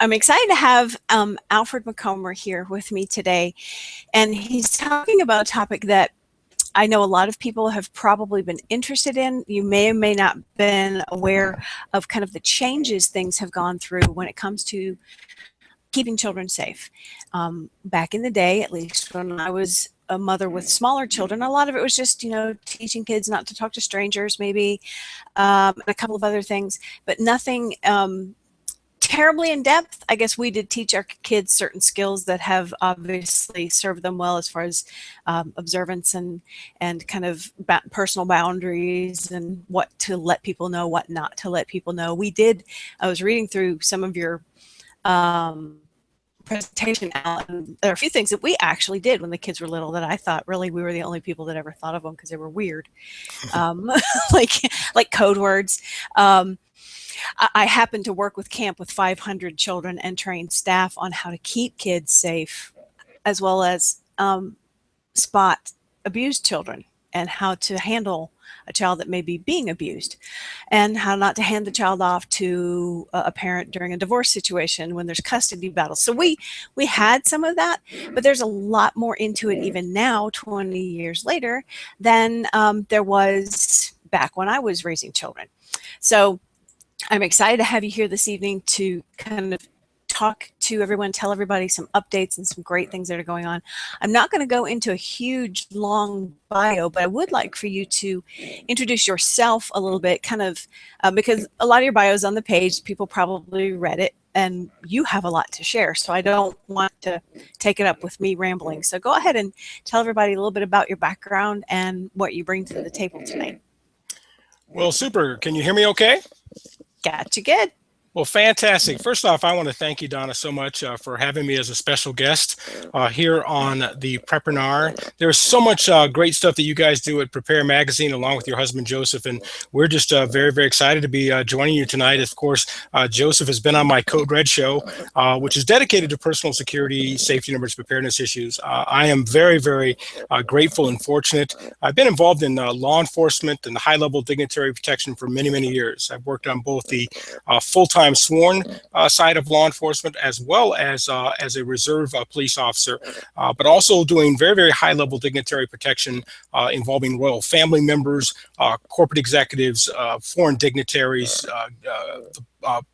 I'm excited to have Alfred McComber here with me today, and he's talking about a topic that I know a lot of people have probably been interested in. You may or may not been aware of kind of the changes things have gone through when it comes to keeping children safe. Back in the day, at least when I was a mother with smaller children, a lot of it was just, teaching kids not to talk to strangers, maybe, and a couple of other things, but nothing terribly in depth. I guess we did teach our kids certain skills that have obviously served them well as far as observance and kind of personal boundaries and what to let people know, what not to let people know. I was reading through some of your presentation out, and there are a few things that we actually did when the kids were little that I thought really we were the only people that ever thought of them because they were weird, like code words. I happened to work with camp with 500 children and train staff on how to keep kids safe, as well as spot abused children and how to handle a child that may be being abused, and how not to hand the child off to a parent during a divorce situation when there's custody battles. So we had some of that, but there's a lot more into it even now, 20 years later, than there was back when I was raising children. So I'm excited to have you here this evening to kind of talk to everyone, tell everybody some updates and some great things that are going on. I'm not going to go into a huge, long bio, but I would like for you to introduce yourself a little bit, kind of, because a lot of your bio is on the page. People probably read it, and you have a lot to share. So I don't want to take it up with me rambling. So go ahead and tell everybody a little bit about your background and what you bring to the table tonight. Well, super. Can you hear me okay? Got you good. Well, fantastic. First off, I want to thank you, Donna, so much for having me as a special guest here on the Preparinar. There's so much great stuff that you guys do at Prepare Magazine along with your husband, Joseph, and we're just very, very excited to be joining you tonight. Of course, Joseph has been on my Code Red show, which is dedicated to personal security, safety, and emergency preparedness issues. I am very, very grateful and fortunate. I've been involved in law enforcement and high-level dignitary protection for many, many years. I've worked on both the full-time sworn side of law enforcement as well as a reserve police officer, but also doing very, very high level dignitary protection involving royal family members, corporate executives, foreign dignitaries,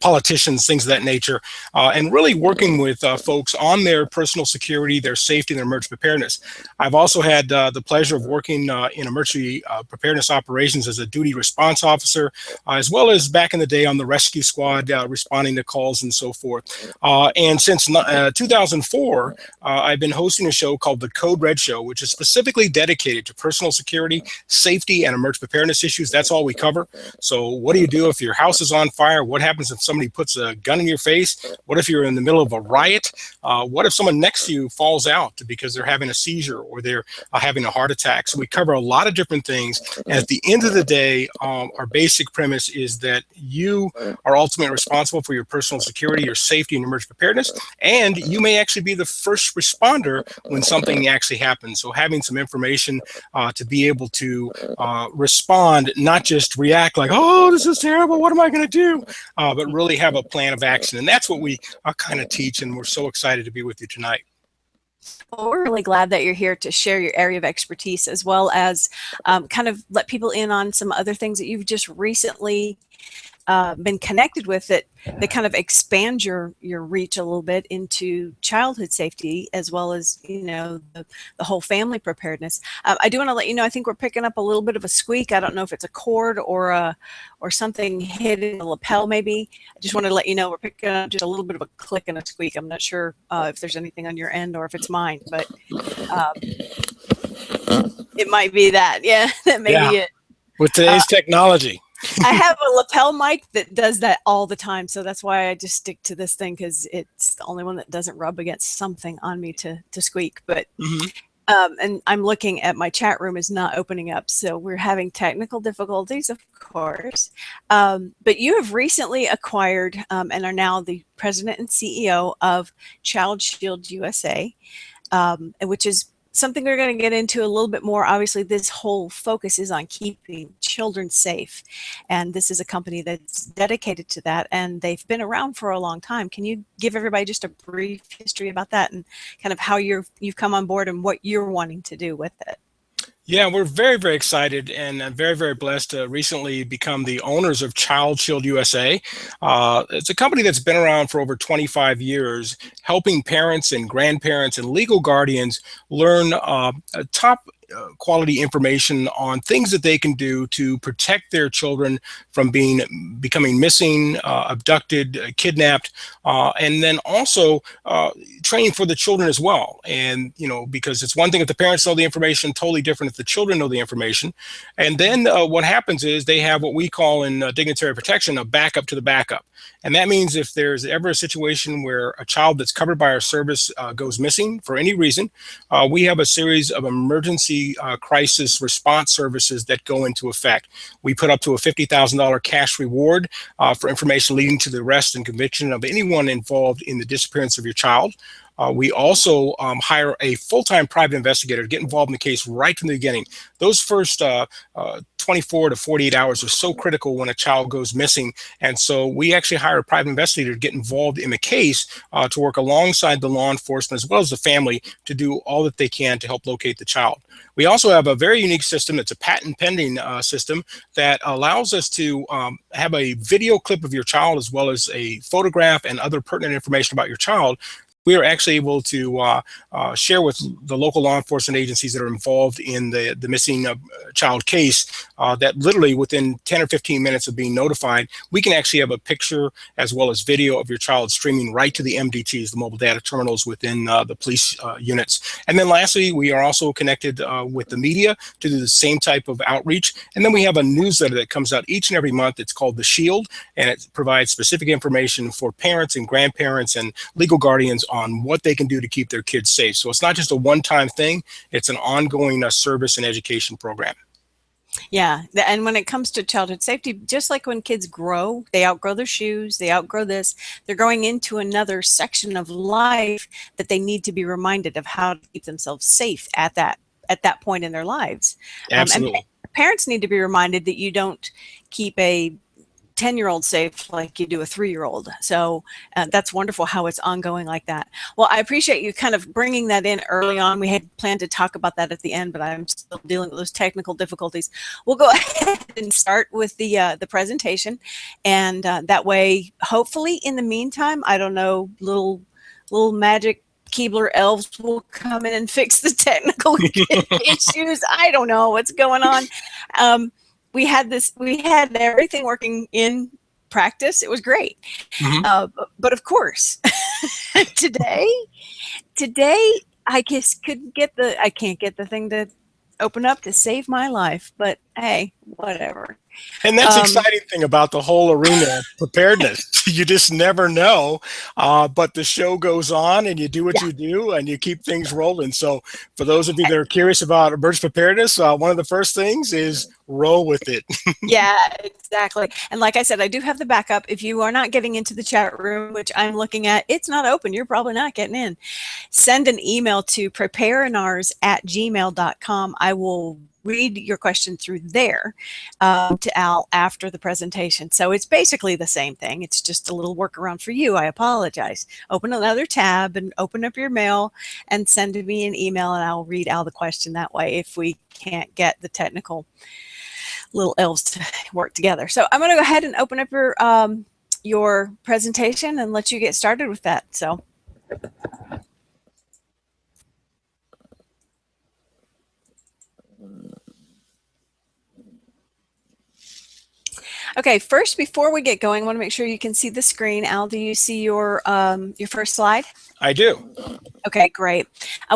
politicians, things of that nature, and really working with folks on their personal security, their safety, and their emergency preparedness. I've also had the pleasure of working in emergency preparedness operations as a duty response officer, as well as back in the day on the rescue squad, responding to calls and so forth. And since 2004, I've been hosting a show called the Code Red Show, which is specifically dedicated to personal security, safety, and emergency preparedness issues. That's all we cover. So what do you do if your house is on fire? What happens if somebody puts a gun in your face? What if you're in the middle of a riot? What if someone next to you falls out because they're having a seizure or they're having a heart attack? So we cover a lot of different things. And at the end of the day, our basic premise is that you are ultimately responsible for your personal security, your safety, and emergency preparedness. And you may actually be the first responder when something actually happens. So having some information to be able to respond, not just react like, oh, this is terrible, what am I going to do? But really have a plan of action. And that's what we kind of teach. And we're so excited to be with you tonight. Well, we're really glad that you're here to share your area of expertise, as well as kind of let people in on some other things that you've just recently been connected with that kind of expand your reach a little bit into childhood safety, as well as the whole family preparedness. I do want to let you know, I think we're picking up a little bit of a squeak. I don't know if it's a cord or something hitting the lapel maybe. I just wanted to let you know we're picking up just a little bit of a click and a squeak. I'm not sure if there's anything on your end or if it's mine, but it might be that. Yeah, that may be it. With today's technology. I have a lapel mic that does that all the time, so that's why I just stick to this thing, because it's the only one that doesn't rub against something on me to squeak. But and I'm looking at my chat room is not opening up, so we're having technical difficulties, of course. But you have recently acquired and are now the president and CEO of Child Shield USA, which is something we're going to get into a little bit more. Obviously, this whole focus is on keeping children safe, and this is a company that's dedicated to that, and they've been around for a long time. Can you give everybody just a brief history about that and kind of how you've come on board and what you're wanting to do with it? Yeah, we're very, very excited and very, very blessed to recently become the owners of Child Shield USA. It's a company that's been around for over 25 years, helping parents and grandparents and legal guardians learn top quality information on things that they can do to protect their children from becoming missing, abducted, kidnapped, and then also training for the children as well. And because it's one thing if the parents know the information, totally different if the children know the information. And then what happens is they have what we call in dignitary protection a backup to the backup. And that means if there's ever a situation where a child that's covered by our service goes missing for any reason, we have a series of emergency crisis response services that go into effect. We put up to a $50,000 cash reward for information leading to the arrest and conviction of anyone involved in the disappearance of your child. We also hire a full-time private investigator to get involved in the case right from the beginning. Those first 24 to 48 hours are so critical when a child goes missing. And so we actually hire a private investigator to get involved in the case to work alongside the law enforcement as well as the family to do all that they can to help locate the child. We also have a very unique system. It's a patent pending system that allows us to have a video clip of your child as well as a photograph and other pertinent information about your child. We are actually able to share with the local law enforcement agencies that are involved in the missing child case that literally within 10 or 15 minutes of being notified, we can actually have a picture as well as video of your child streaming right to the MDTs, the mobile data terminals within the police units. And then lastly, we are also connected with the media to do the same type of outreach. And then we have a newsletter that comes out each and every month. It's called The Shield, and it provides specific information for parents and grandparents and legal guardians on what they can do to keep their kids safe. So it's not just a one-time thing, it's an ongoing service and education program. Yeah, and when it comes to childhood safety, just like when kids grow, they outgrow their shoes, they outgrow this, they're going into another section of life that they need to be reminded of how to keep themselves safe at that point in their lives. And Absolutely. parents need to be reminded that you don't keep a 10-year-old safe like you do a 3-year-old. So that's wonderful how it's ongoing like that. Well, I appreciate you kind of bringing that in early on. We had planned to talk about that at the end, but I'm still dealing with those technical difficulties. We'll go ahead and start with the presentation, and that way, hopefully, in the meantime, I don't know, little magic Keebler elves will come in and fix the technical issues. I don't know what's going on. We had everything working in practice. It was great. Mm-hmm. But of course, today, I just I can't get the thing to open up to save my life, but hey, whatever. And that's the exciting thing about the whole arena of preparedness. You just never know, but the show goes on and you do what you do and you keep things rolling. So for those of you that are curious about emergency preparedness, one of the first things is roll with it. Yeah, exactly. And like I said, I do have the backup. If you are not getting into the chat room, which I'm looking at, it's not open. You're probably not getting in. Send an email to preparinars@gmail.com. I will read your question through there to Al after the presentation. So it's basically the same thing. It's just a little workaround for you. I apologize. Open another tab and open up your mail and send me an email, and I'll read Al the question that way if we can't get the technical little elves to work together. So I'm going to go ahead and open up your presentation and let you get started with that. So. Okay, first, before we get going, I want to make sure you can see the screen. Al, do you see your first slide? I do. Okay, great.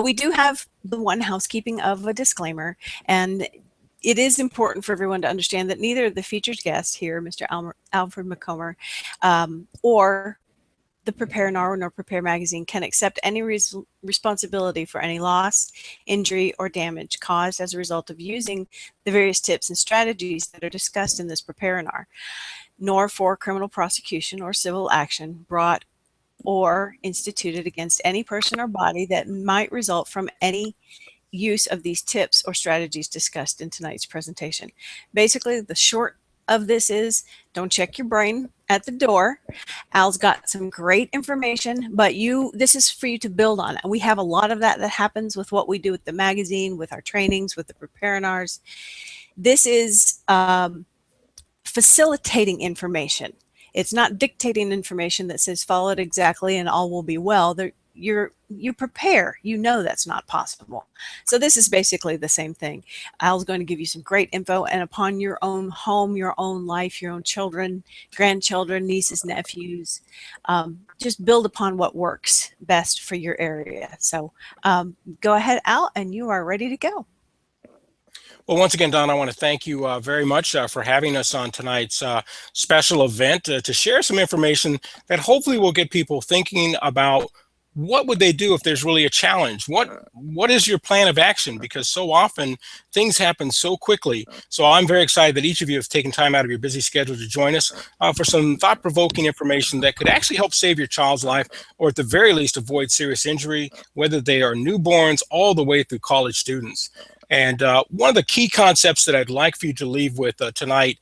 We do have the one housekeeping of a disclaimer, and it is important for everyone to understand that neither the featured guest here, Mr. Alfred McComber, or the Preparinar nor Prepare Magazine can accept any responsibility for any loss, injury, or damage caused as a result of using the various tips and strategies that are discussed in this Preparinar, nor for criminal prosecution or civil action brought or instituted against any person or body that might result from any use of these tips or strategies discussed in tonight's presentation. Basically, the short of this is don't check your brain at the door. Al's got some great information, but this is for you to build on. And we have a lot of that happens with what we do with the magazine, with our trainings, with the Preparinars. This is facilitating information. It's not dictating information that says follow it exactly and all will be well. You prepare, you know that's not possible. So this is basically the same thing. Al's going to give you some great info, and upon your own home, your own life, your own children, grandchildren, nieces, nephews, just build upon what works best for your area. So go ahead, Al, and you are ready to go. Well, once again, Don, I want to thank you very much for having us on tonight's special event to share some information that hopefully will get people thinking about what would they do if there's really a challenge? What is your plan of action? Because so often things happen so quickly. So I'm very excited that each of you have taken time out of your busy schedule to join us for some thought-provoking information that could actually help save your child's life, or at the very least avoid serious injury, whether they are newborns all the way through college students. And one of the key concepts that I'd like for you to leave with tonight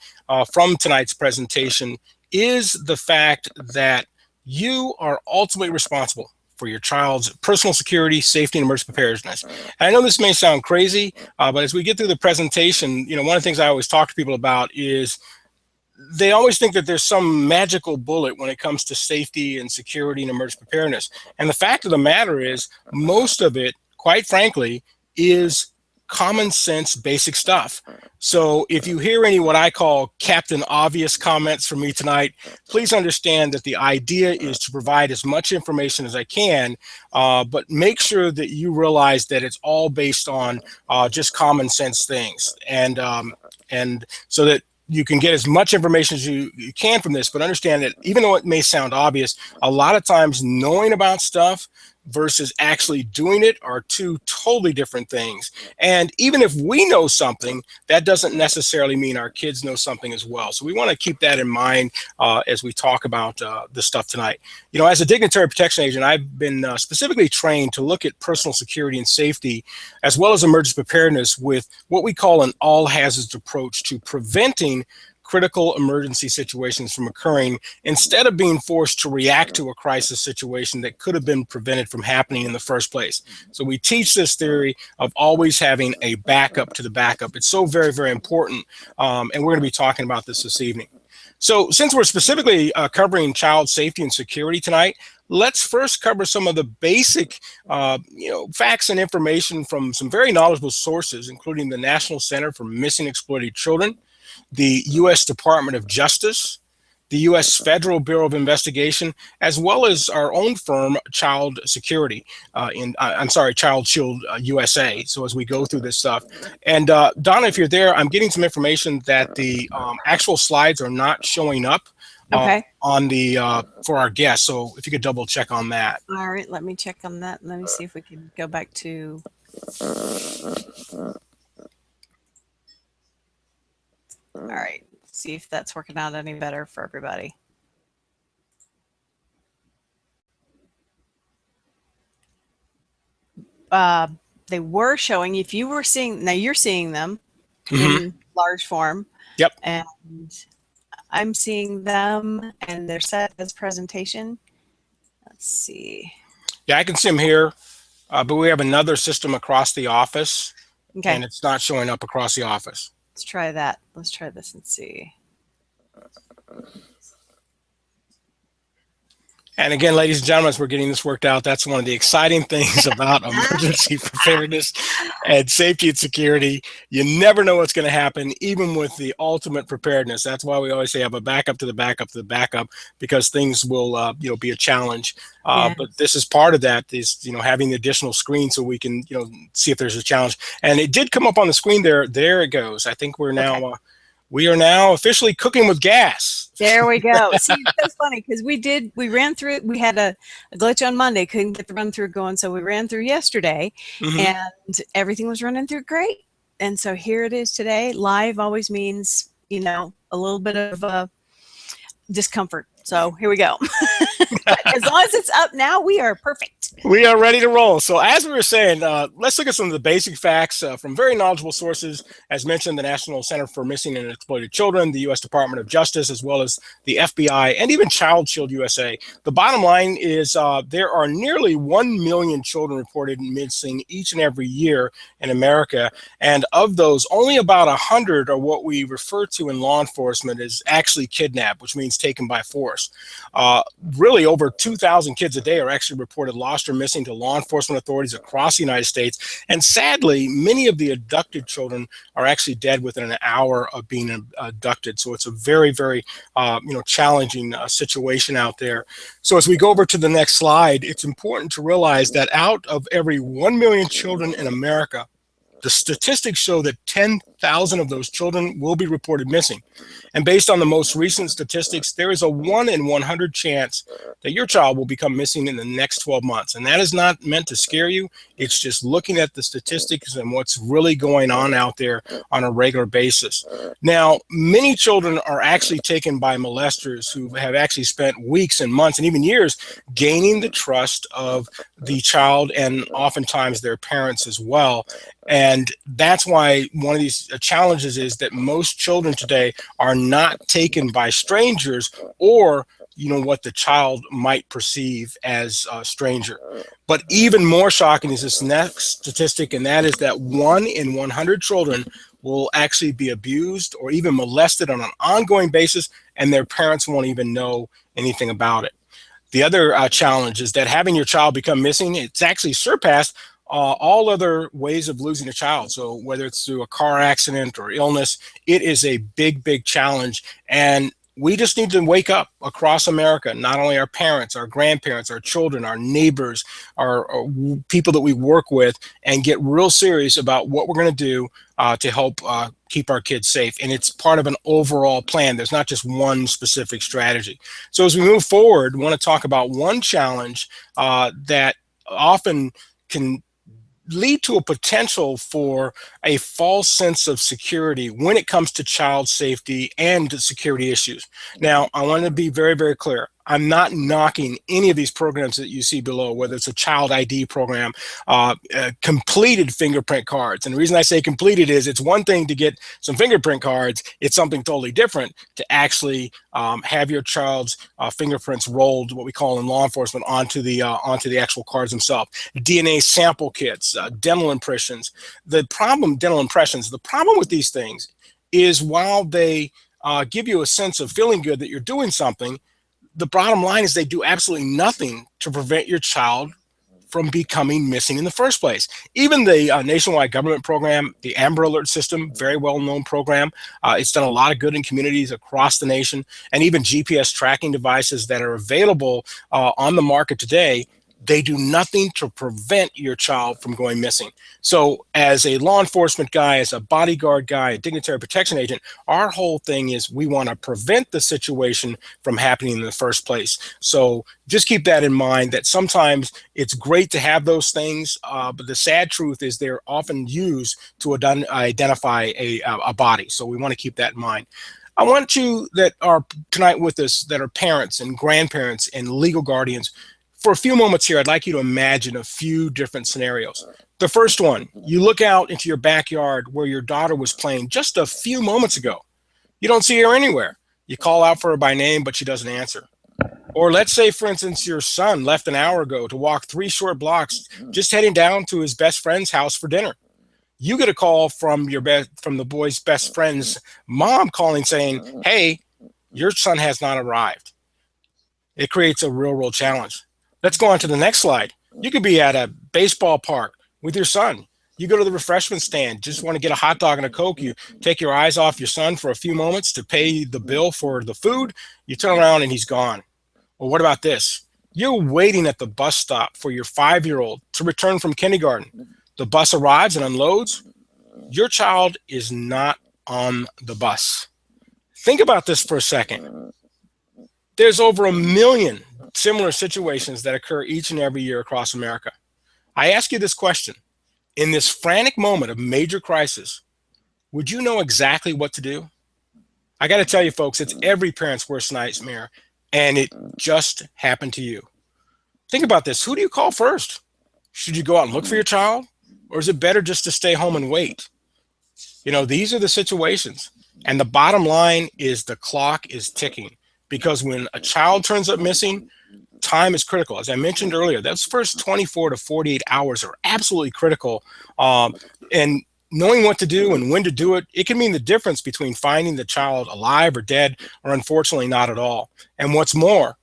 from tonight's presentation is the fact that you are ultimately responsible for your child's personal security, safety, and emergency preparedness. And I know this may sound crazy, but as we get through the presentation, one of the things I always talk to people about is they always think that there's some magical bullet when it comes to safety and security and emergency preparedness. And the fact of the matter is, most of it, quite frankly, is common sense, basic stuff. So if you hear any what I call Captain Obvious comments from me tonight, please understand that the idea is to provide as much information as I can, but make sure that you realize that it's all based on just common sense things, and so that you can get as much information as you can from this. But understand that even though it may sound obvious, a lot of times knowing about stuff versus actually doing it are two totally different things. And even if we know something, that doesn't necessarily mean our kids know something as well. So we want to keep that in mind as we talk about this stuff tonight. As a dignitary protection agent, I've been specifically trained to look at personal security and safety, as well as emergency preparedness, with what we call an all hazards approach to preventing critical emergency situations from occurring, instead of being forced to react to a crisis situation that could have been prevented from happening in the first place. So we teach this theory of always having a backup to the backup. It's so very, very important, and we're going to be talking about this evening. So since we're specifically covering child safety and security tonight, let's first cover some of the basic facts and information from some very knowledgeable sources, including the National Center for Missing and Exploited Children, the U.S. Department of Justice, the U.S. Federal Bureau of Investigation, as well as our own firm, Child Security, Child Shield USA. So as we go through this stuff, and Donna, if you're there, I'm getting some information that the actual slides are not showing up on the for our guests. So if you could double check on that. All right, let me check on that. Let me see if we can go back to. All right, see if that's working out any better for everybody. They were showing, if you were seeing, now you're seeing them in large form. Yep. And I'm seeing them and they're set as presentation. Let's see. Yeah, I can see them here, but we have another system across the office, and it's not showing up across the office. Let's try that. Let's try this and see. And again, ladies and gentlemen, as we're getting this worked out, that's one of the exciting things about emergency preparedness and safety and security. You never know what's going to happen, even with the ultimate preparedness. That's why we always say have a backup to the backup to the backup, because things will, be a challenge. But this is part of that, is, having the additional screen so we can, see if there's a challenge. And it did come up on the screen there. There it goes. I think we're now... we are now officially cooking with gas. There we go. See, it's so funny because we ran through it. We had a glitch on Monday, couldn't get the run through going. So we ran through yesterday and everything was running through great. And so here it is today. Live always means, a little bit of discomfort. So here we go. But as long as it's up now, we are perfect. We are ready to roll. So, as we were saying, let's look at some of the basic facts from very knowledgeable sources. As mentioned, the National Center for Missing and Exploited Children, the U.S. Department of Justice, as well as the FBI, and even Child Shield USA. The bottom line is there are nearly 1 million children reported missing each and every year in America. And of those, only about 100 are what we refer to in law enforcement as actually kidnapped, which means taken by force. Uh, Really, over 2,000 kids a day are actually reported lost or missing to law enforcement authorities across the United States. And sadly, many of the abducted children are actually dead within an hour of being abducted. So it's a very, very, challenging situation out there. So as we go over to the next slide, it's important to realize that out of every 1 million children in America, the statistics show that 10,000 of those children will be reported missing. And based on the most recent statistics, there is a 1 in 100 chance that your child will become missing in the next 12 months. And that is not meant to scare you. It's just looking at the statistics and what's really going on out there on a regular basis. Now, many children are actually taken by molesters who have actually spent weeks and months and even years gaining the trust of the child and oftentimes their parents as well. And that's why one of these challenges is that most children today are not taken by strangers or what the child might perceive as a stranger. But even more shocking is this next statistic, and that is that 1 in 100 children will actually be abused or even molested on an ongoing basis, and their parents won't even know anything about it. The other challenge is that having your child become missing, it's actually surpassed all other ways of losing a child. So whether it's through a car accident or illness, it is a big, big challenge. And we just need to wake up across America, not only our parents, our grandparents, our children, our neighbors, our people that we work with, and get real serious about what we're going to do to help keep our kids safe. And it's part of an overall plan. There's not just one specific strategy. So as we move forward, we want to talk about one challenge that often can lead to a potential for a false sense of security when it comes to child safety and security issues. Now, I want to be very, very clear. I'm not knocking any of these programs that you see below, whether it's a child ID program, completed fingerprint cards. And the reason I say completed is it's one thing to get some fingerprint cards. It's something totally different to actually have your child's fingerprints rolled, what we call in law enforcement, onto the actual cards themselves. DNA sample kits, dental impressions. The problem with these things is while they give you a sense of feeling good that you're doing something, the bottom line is they do absolutely nothing to prevent your child from becoming missing in the first place. Even the nationwide government program, the Amber Alert system, very well-known program. It's done a lot of good in communities across the nation, and even GPS tracking devices that are available on the market today. They do nothing to prevent your child from going missing. So as a law enforcement guy, as a bodyguard guy, a dignitary protection agent, our whole thing is we want to prevent the situation from happening in the first place. So just keep that in mind, that sometimes it's great to have those things, but the sad truth is they're often used to identify a body. So we want to keep that in mind. I want you that are tonight with us that are parents and grandparents and legal guardians. For a few moments here, I'd like you to imagine a few different scenarios. The first one, you look out into your backyard where your daughter was playing just a few moments ago. You don't see her anywhere. You call out for her by name, but she doesn't answer. Or let's say, for instance, your son left an hour ago to walk 3 short blocks, just heading down to his best friend's house for dinner. You get a call from the boy's best friend's mom calling saying, "Hey, your son has not arrived." It creates a real world challenge. Let's go on to the next slide. You could be at a baseball park with your son. You go to the refreshment stand, just want to get a hot dog and a Coke. You take your eyes off your son for a few moments to pay the bill for the food. You turn around and he's gone. Or what about this? You're waiting at the bus stop for your 5-year-old to return from kindergarten. The bus arrives and unloads. Your child is not on the bus. Think about this for a second. There's over 1 million similar situations that occur each and every year across America. I ask you this question. In this frantic moment of major crisis, would you know exactly what to do? I got to tell you, folks, it's every parent's worst nightmare, and it just happened to you. Think about this. Who do you call first? Should you go out and look for your child? Or is it better just to stay home and wait? These are the situations. And the bottom line is the clock is ticking, because when a child turns up missing, time is critical. As I mentioned earlier, those first 24 to 48 hours are absolutely critical. And knowing what to do and when to do it, it can mean the difference between finding the child alive or dead, or unfortunately not at all. And what's more,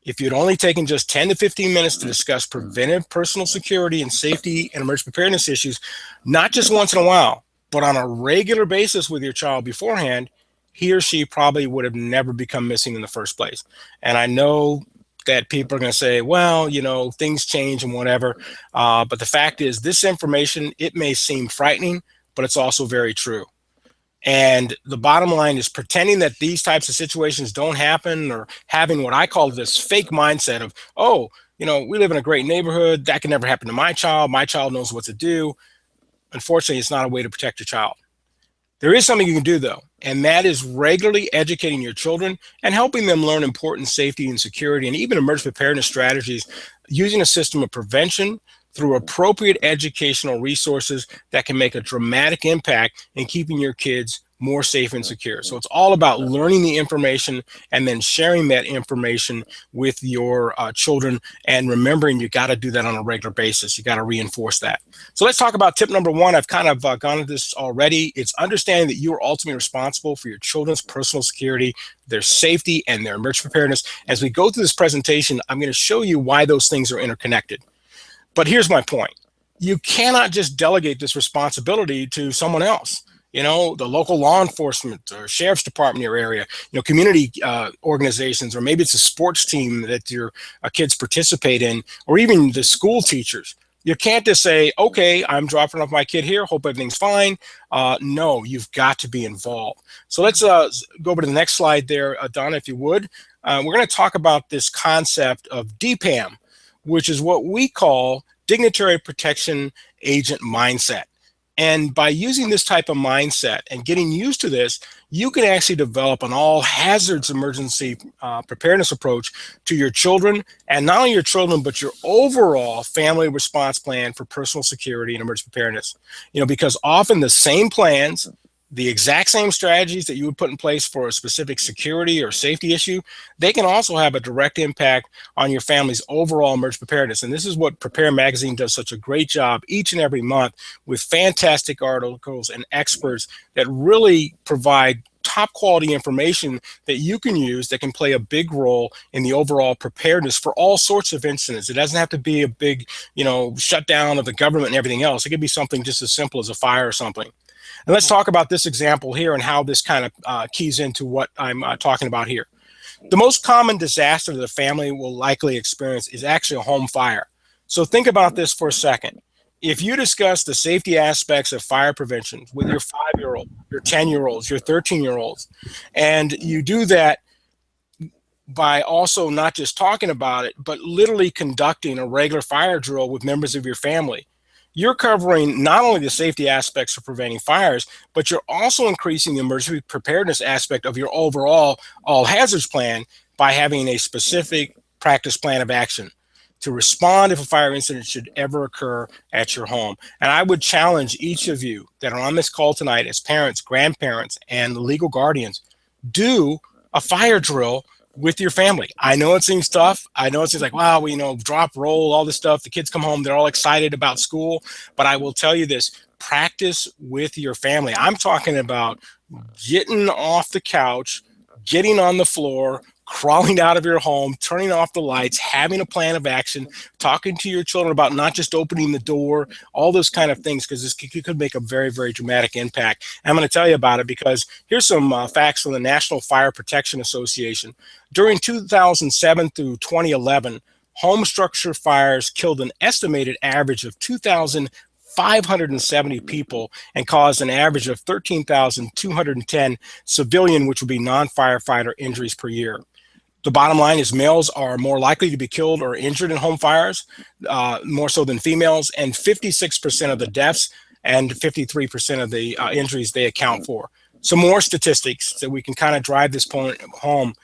if you'd only taken just 10 to 15 minutes to discuss preventive personal security and safety and emergency preparedness issues, not just once in a while, but on a regular basis with your child beforehand, he or she probably would have never become missing in the first place. And I know that people are going to say, well, things change and whatever. But the fact is, this information, it may seem frightening, but it's also very true. And the bottom line is pretending that these types of situations don't happen, or having what I call this fake mindset of, oh, we live in a great neighborhood. That can never happen to my child. My child knows what to do. Unfortunately, it's not a way to protect your child. There is something you can do, though, and that is regularly educating your children and helping them learn important safety and security and even emergency preparedness strategies using a system of prevention through appropriate educational resources that can make a dramatic impact in keeping your kids more safe and secure. So it's all about learning the information and then sharing that information with your children, and remembering you got to do that on a regular basis. You got to reinforce that. So let's talk about tip number one. I've kind of gone into this already. It's understanding that you are ultimately responsible for your children's personal security, their safety, and their emergency preparedness. As we go through this presentation, I'm going to show you why those things are interconnected. But here's my point. You cannot just delegate this responsibility to someone else. The local law enforcement or sheriff's department in your area, community organizations, or maybe it's a sports team that your kids participate in, or even the school teachers. You can't just say, okay, I'm dropping off my kid here, hope everything's fine. No, you've got to be involved. So let's go over to the next slide there, Donna, if you would. We're going to talk about this concept of DPAM, which is what we call dignitary protection agent mindset. And by using this type of mindset and getting used to this, you can actually develop an all hazards emergency preparedness approach to your children, and not only your children, but your overall family response plan for personal security and emergency preparedness. Because often the same plans, the exact same strategies that you would put in place for a specific security or safety issue, they can also have a direct impact on your family's overall emergency preparedness. And this is what Prepare Magazine does such a great job each and every month, with fantastic articles and experts that really provide top quality information that you can use that can play a big role in the overall preparedness for all sorts of incidents. It doesn't have to be a big, shutdown of the government and everything else. It could be something just as simple as a fire or something. And let's talk about this example here and how this kind of keys into what I'm talking about here. The most common disaster that a family will likely experience is actually a home fire. So think about this for a second. If you discuss the safety aspects of fire prevention with your 5-year-old, your 10-year-olds, your 13-year-olds, and you do that by also not just talking about it, but literally conducting a regular fire drill with members of your family, you're covering not only the safety aspects of preventing fires, but you're also increasing the emergency preparedness aspect of your overall all hazards plan by having a specific practice plan of action to respond if a fire incident should ever occur at your home. And I would challenge each of you that are on this call tonight as parents, grandparents, and legal guardians, do a fire drill with your family. I know it seems tough. I know it seems like, wow, drop, roll, all this stuff. The kids come home, they're all excited about school. But I will tell you this, practice with your family. I'm talking about getting off the couch, getting on the floor, crawling out of your home, turning off the lights, having a plan of action, talking to your children about not just opening the door, all those kind of things, because this could make a very, very dramatic impact. And I'm going to tell you about it because here's some facts from the National Fire Protection Association. During 2007 through 2011, home structure fires killed an estimated average of 2,570 people and caused an average of 13,210 civilian, which would be non-firefighter injuries per year. The bottom line is males are more likely to be killed or injured in home fires, more so than females, and 56% of the deaths and 53% of the injuries they account for. Some more statistics that we can kind of drive this point home.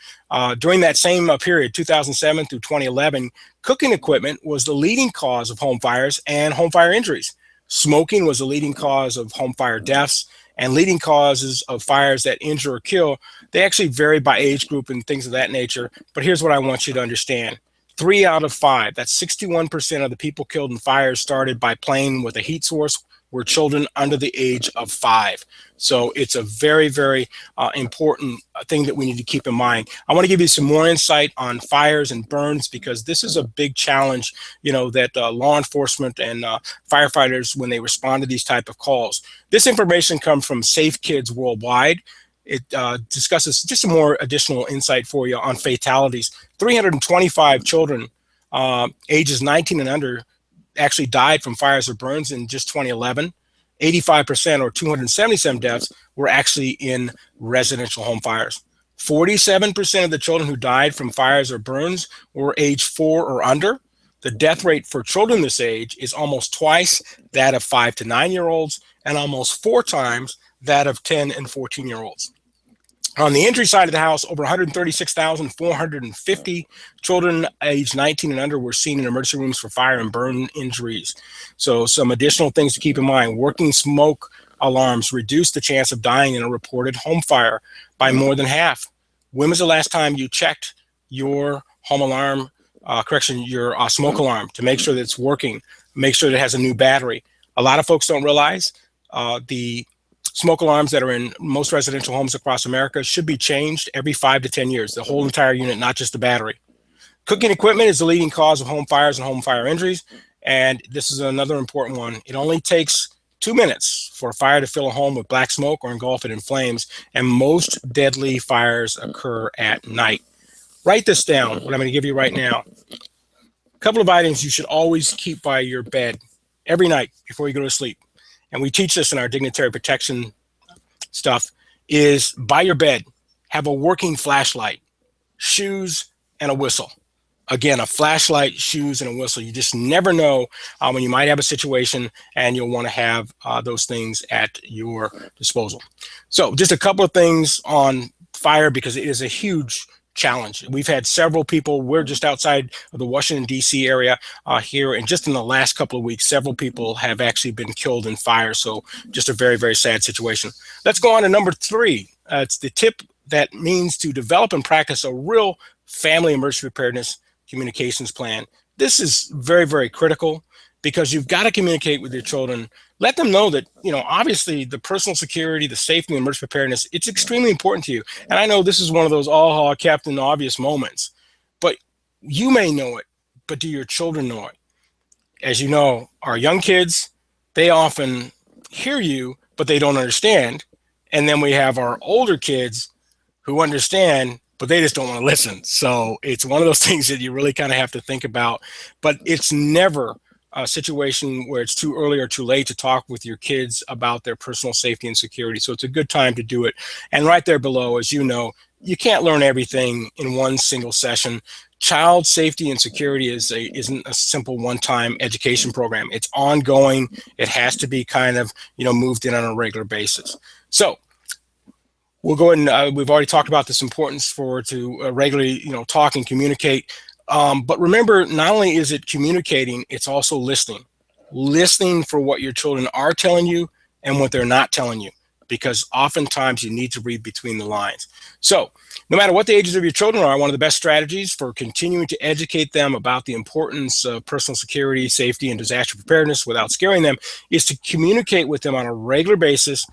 During that same period, 2007 through 2011, cooking equipment was the leading cause of home fires and home fire injuries. Smoking was the leading cause of home fire deaths, and leading causes of fires that injure or kill. They actually vary by age group and things of that nature. But here's what I want you to understand. 3 out of 5, that's 61% of the people killed in fires started by playing with a heat source were children under the age of 5. So it's a very, very important thing that we need to keep in mind. I want to give you some more insight on fires and burns, because this is a big challenge, that law enforcement and firefighters, when they respond to these type of calls. This information comes from Safe Kids Worldwide. It discusses just some more additional insight for you on fatalities. 325 children ages 19 and under actually died from fires or burns in just 2011. 85% or 277 deaths were actually in residential home fires. 47% of the children who died from fires or burns were age 4 or under. The death rate for children this age is almost twice that of 5 to 9-year-olds and almost 4 times that of 10 and 14-year-olds. On the injury side of the house, over 136,450 children aged 19 and under were seen in emergency rooms for fire and burn injuries. So some additional things to keep in mind. Working smoke alarms reduce the chance of dying in a reported home fire by more than half. When was the last time you checked your home alarm, your smoke alarm, to make sure that it's working, make sure that it has a new battery? A lot of folks don't realize the smoke alarms that are in most residential homes across America should be changed every 5 to 10 years, the whole entire unit, not just the battery. Cooking equipment is the leading cause of home fires and home fire injuries. And this is another important one. It only takes 2 minutes for a fire to fill a home with black smoke or engulf it in flames. And most deadly fires occur at night. Write this down, what I'm going to give you right now. A couple of items you should always keep by your bed every night before you go to sleep. And we teach this in our dignitary protection stuff, is by your bed, have a working flashlight, shoes, and a whistle. Again, a flashlight, shoes, and a whistle. You just never know when you might have a situation, and you'll want to have those things at your disposal. So just a couple of things on fire, because it is a huge challenge. We've had several people, we're just outside of the Washington, D.C. area here, and just in the last couple of weeks, several people have actually been killed in fire. So just a very, very sad situation. Let's go on to number 3. It's the tip that means to develop and practice a real family emergency preparedness communications plan. This is very, very critical, because you've got to communicate with your children. Let them know that, obviously the personal security, the safety, and emergency preparedness, it's extremely important to you. And I know this is one of those Captain Obvious moments, but you may know it, but do your children know it? As you know, our young kids, they often hear you, but they don't understand. And then we have our older kids who understand, but they just don't want to listen. So it's one of those things that you really kind of have to think about, but it's never a situation where it's too early or too late to talk with your kids about their personal safety and security. So it's a good time to do it. And right there below, as you know, you can't learn everything in one single session. Child safety and security isn't a simple one-time education program. It's ongoing. It has to be kind of, moved in on a regular basis. So we'll go ahead and we've already talked about this importance to regularly, talk and communicate. But remember, not only is it communicating, it's also listening. Listening for what your children are telling you and what they're not telling you, because oftentimes you need to read between the lines. So no matter what the ages of your children are, one of the best strategies for continuing to educate them about the importance of personal security, safety, and disaster preparedness without scaring them is to communicate with them on a regular basis,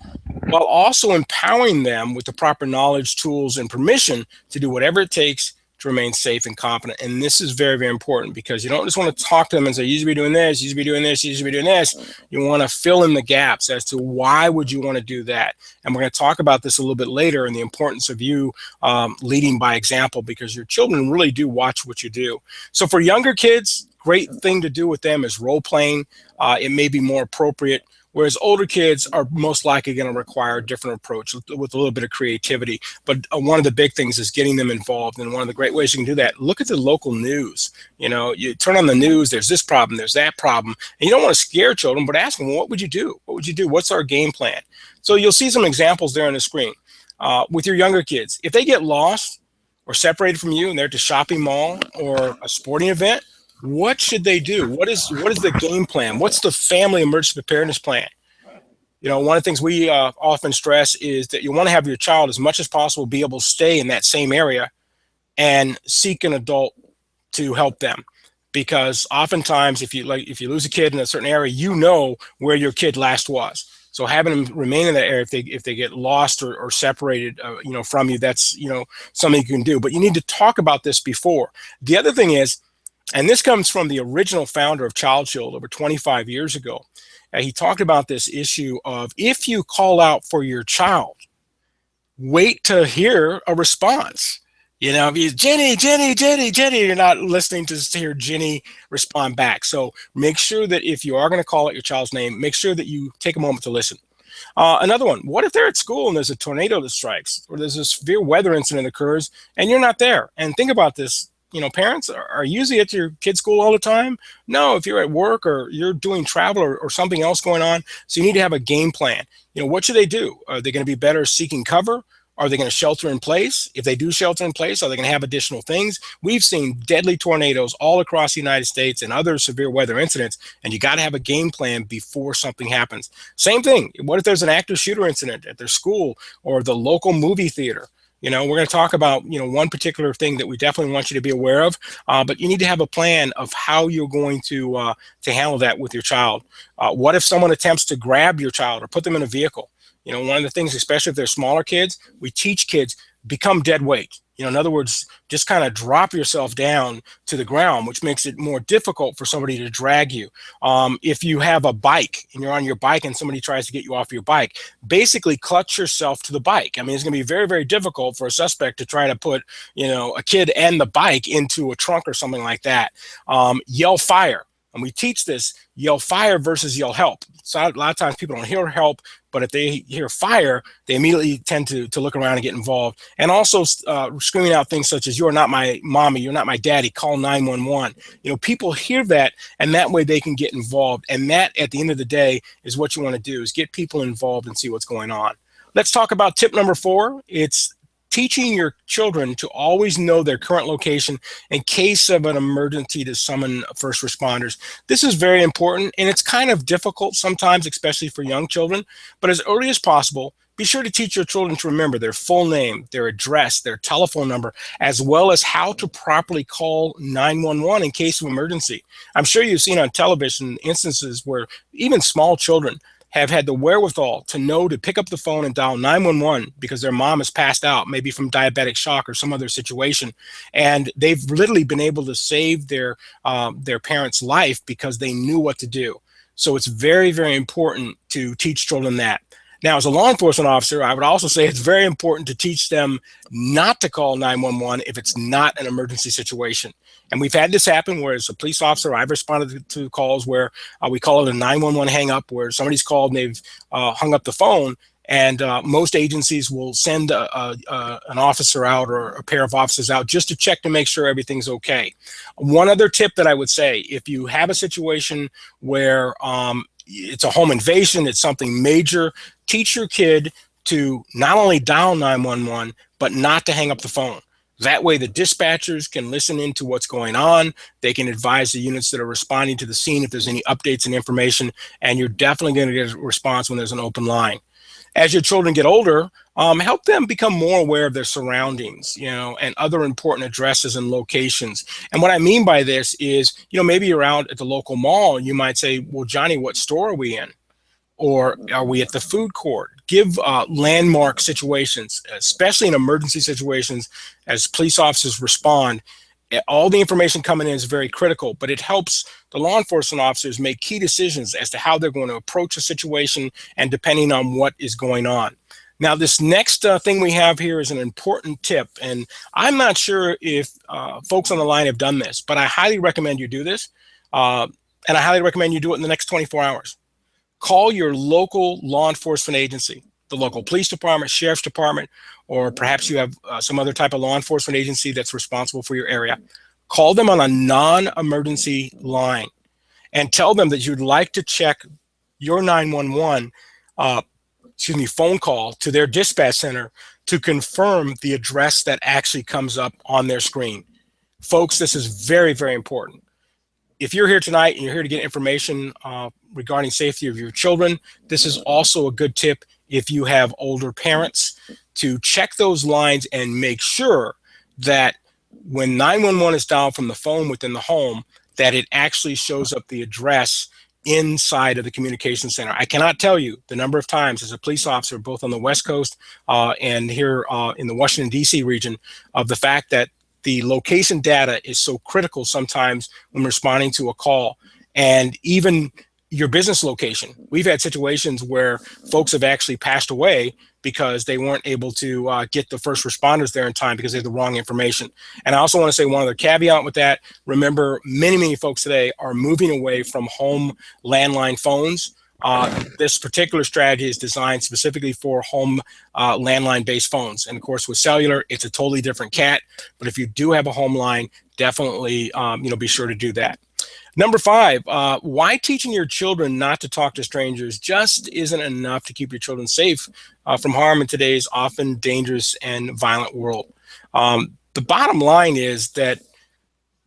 while also empowering them with the proper knowledge, tools, and permission to do whatever it takes to remain safe and confident. And this is very, very important, because you don't just want to talk to them and say, you should be doing this, you should be doing this, you should be doing this. You want to fill in the gaps as to why would you want to do that. And we're going to talk about this a little bit later, and the importance of you leading by example, because your children really do watch what you do. So for younger kids, great thing to do with them is role playing. It may be more appropriate, whereas older kids are most likely going to require a different approach with a little bit of creativity. But one of the big things is getting them involved. And one of the great ways you can do that, look at the local news. You turn on the news, there's this problem, there's that problem. And you don't want to scare children, but ask them, well, what would you do? What would you do? What's our game plan? So you'll see some examples there on the screen. with your younger kids. If they get lost or separated from you and they're at the shopping mall or a sporting event, what should they do? What is the game plan? What's the family emergency preparedness plan? One of the things we often stress is that you want to have your child as much as possible be able to stay in that same area and seek an adult to help them, because oftentimes if you lose a kid in a certain area, where your kid last was. So having them remain in that area, if they get lost or separated from you, that's something you can do. But you need to talk about this before. The other thing is, and this comes from the original founder of Child Shield over 25 years ago, he talked about this issue of, if you call out for your child, wait to hear a response. If you Jenny, Jenny, Jenny, Jenny, you're not listening to hear Jenny respond back. So make sure that if you are going to call out your child's name, make sure that you take a moment to listen. Another one, what if they're at school and there's a tornado that strikes, or there's a severe weather incident that occurs and you're not there? And think about this. Parents are usually at your kid's school all the time. No, if you're at work or you're doing travel or something else going on, so you need to have a game plan. What should they do? Are they going to be better seeking cover? Are they going to shelter in place? If they do shelter in place, are they going to have additional things? We've seen deadly tornadoes all across the United States and other severe weather incidents, and you got to have a game plan before something happens. Same thing. What if there's an active shooter incident at their school or the local movie theater? We're going to talk about, one particular thing that we definitely want you to be aware of, but you need to have a plan of how you're going to handle that with your child. What if someone attempts to grab your child or put them in a vehicle? One of the things, especially if they're smaller kids, we teach kids become dead weight. In other words, just kind of drop yourself down to the ground, which makes it more difficult for somebody to drag you. If you have a bike and you're on your bike and somebody tries to get you off your bike, basically clutch yourself to the bike. I mean, it's going to be very, very difficult for a suspect to try to put, a kid and the bike into a trunk or something like that. Yell fire. And we teach this, yell fire versus yell help. So a lot of times people don't hear help, but if they hear fire, they immediately tend to look around and get involved. And also screaming out things such as, "You're not my mommy, you're not my daddy, call 911." People hear that, and that way they can get involved. And that, at the end of the day, is what you want to do, is get people involved and see what's going on. Let's talk about tip number 4. It's teaching your children to always know their current location in case of an emergency to summon first responders. This is very important, and it's kind of difficult sometimes, especially for young children. But as early as possible, be sure to teach your children to remember their full name, their address, their telephone number, as well as how to properly call 911 in case of emergency. I'm sure you've seen on television instances where even small children have had the wherewithal to know to pick up the phone and dial 911 because their mom has passed out, maybe from diabetic shock or some other situation. And they've literally been able to save their parents' life because they knew what to do. So it's very, very important to teach children that. Now, as a law enforcement officer, I would also say it's very important to teach them not to call 911 if it's not an emergency situation. And we've had this happen where, as a police officer, I've responded to calls where we call it a 911 hang up, where somebody's called and they've hung up the phone. And most agencies will send an officer out or a pair of officers out just to check to make sure everything's okay. One other tip that I would say, if you have a situation where it's a home invasion, it's something major, teach your kid to not only dial 911, but not to hang up the phone. That way the dispatchers can listen into what's going on. They can advise the units that are responding to the scene if there's any updates and information, and you're definitely going to get a response when there's an open line. As your children get older, help them become more aware of their surroundings, and other important addresses and locations. And what I mean by this is, maybe you're out at the local mall, you might say, "Well, Johnny, what store are we in? Or are we at the food court?" Give landmark situations, especially in emergency situations, as police officers respond. All the information coming in is very critical, but it helps the law enforcement officers make key decisions as to how they're going to approach a situation and depending on what is going on. Now, this next thing we have here is an important tip, and I'm not sure if folks on the line have done this, but I highly recommend you do this, and I highly recommend you do it in the next 24 hours. Call your local law enforcement agency, the local police department, sheriff's department, or perhaps you have some other type of law enforcement agency that's responsible for your area. Call them on a non-emergency line and tell them that you'd like to check your 911 phone call to their dispatch center to confirm the address that actually comes up on their screen. Folks, this is very, very important. If you're here tonight and you're here to get information regarding safety of your children, this is also a good tip if you have older parents to check those lines and make sure that when 911 is dialed from the phone within the home, that it actually shows up the address inside of the communication center. I cannot tell you the number of times as a police officer, both on the West Coast and here in the Washington, D.C. region, of the fact that the location data is so critical sometimes when responding to a call, and even your business location. We've had situations where folks have actually passed away because they weren't able to get the first responders there in time because they had the wrong information. And I also want to say one other caveat with that. Remember, many folks today are moving away from home landline phones. This particular strategy is designed specifically for home landline-based phones. And of course, with cellular, it's a totally different cat. But if you do have a home line, definitely be sure to do that. Number 5, why teaching your children not to talk to strangers just isn't enough to keep your children safe from harm in today's often dangerous and violent world. The bottom line is that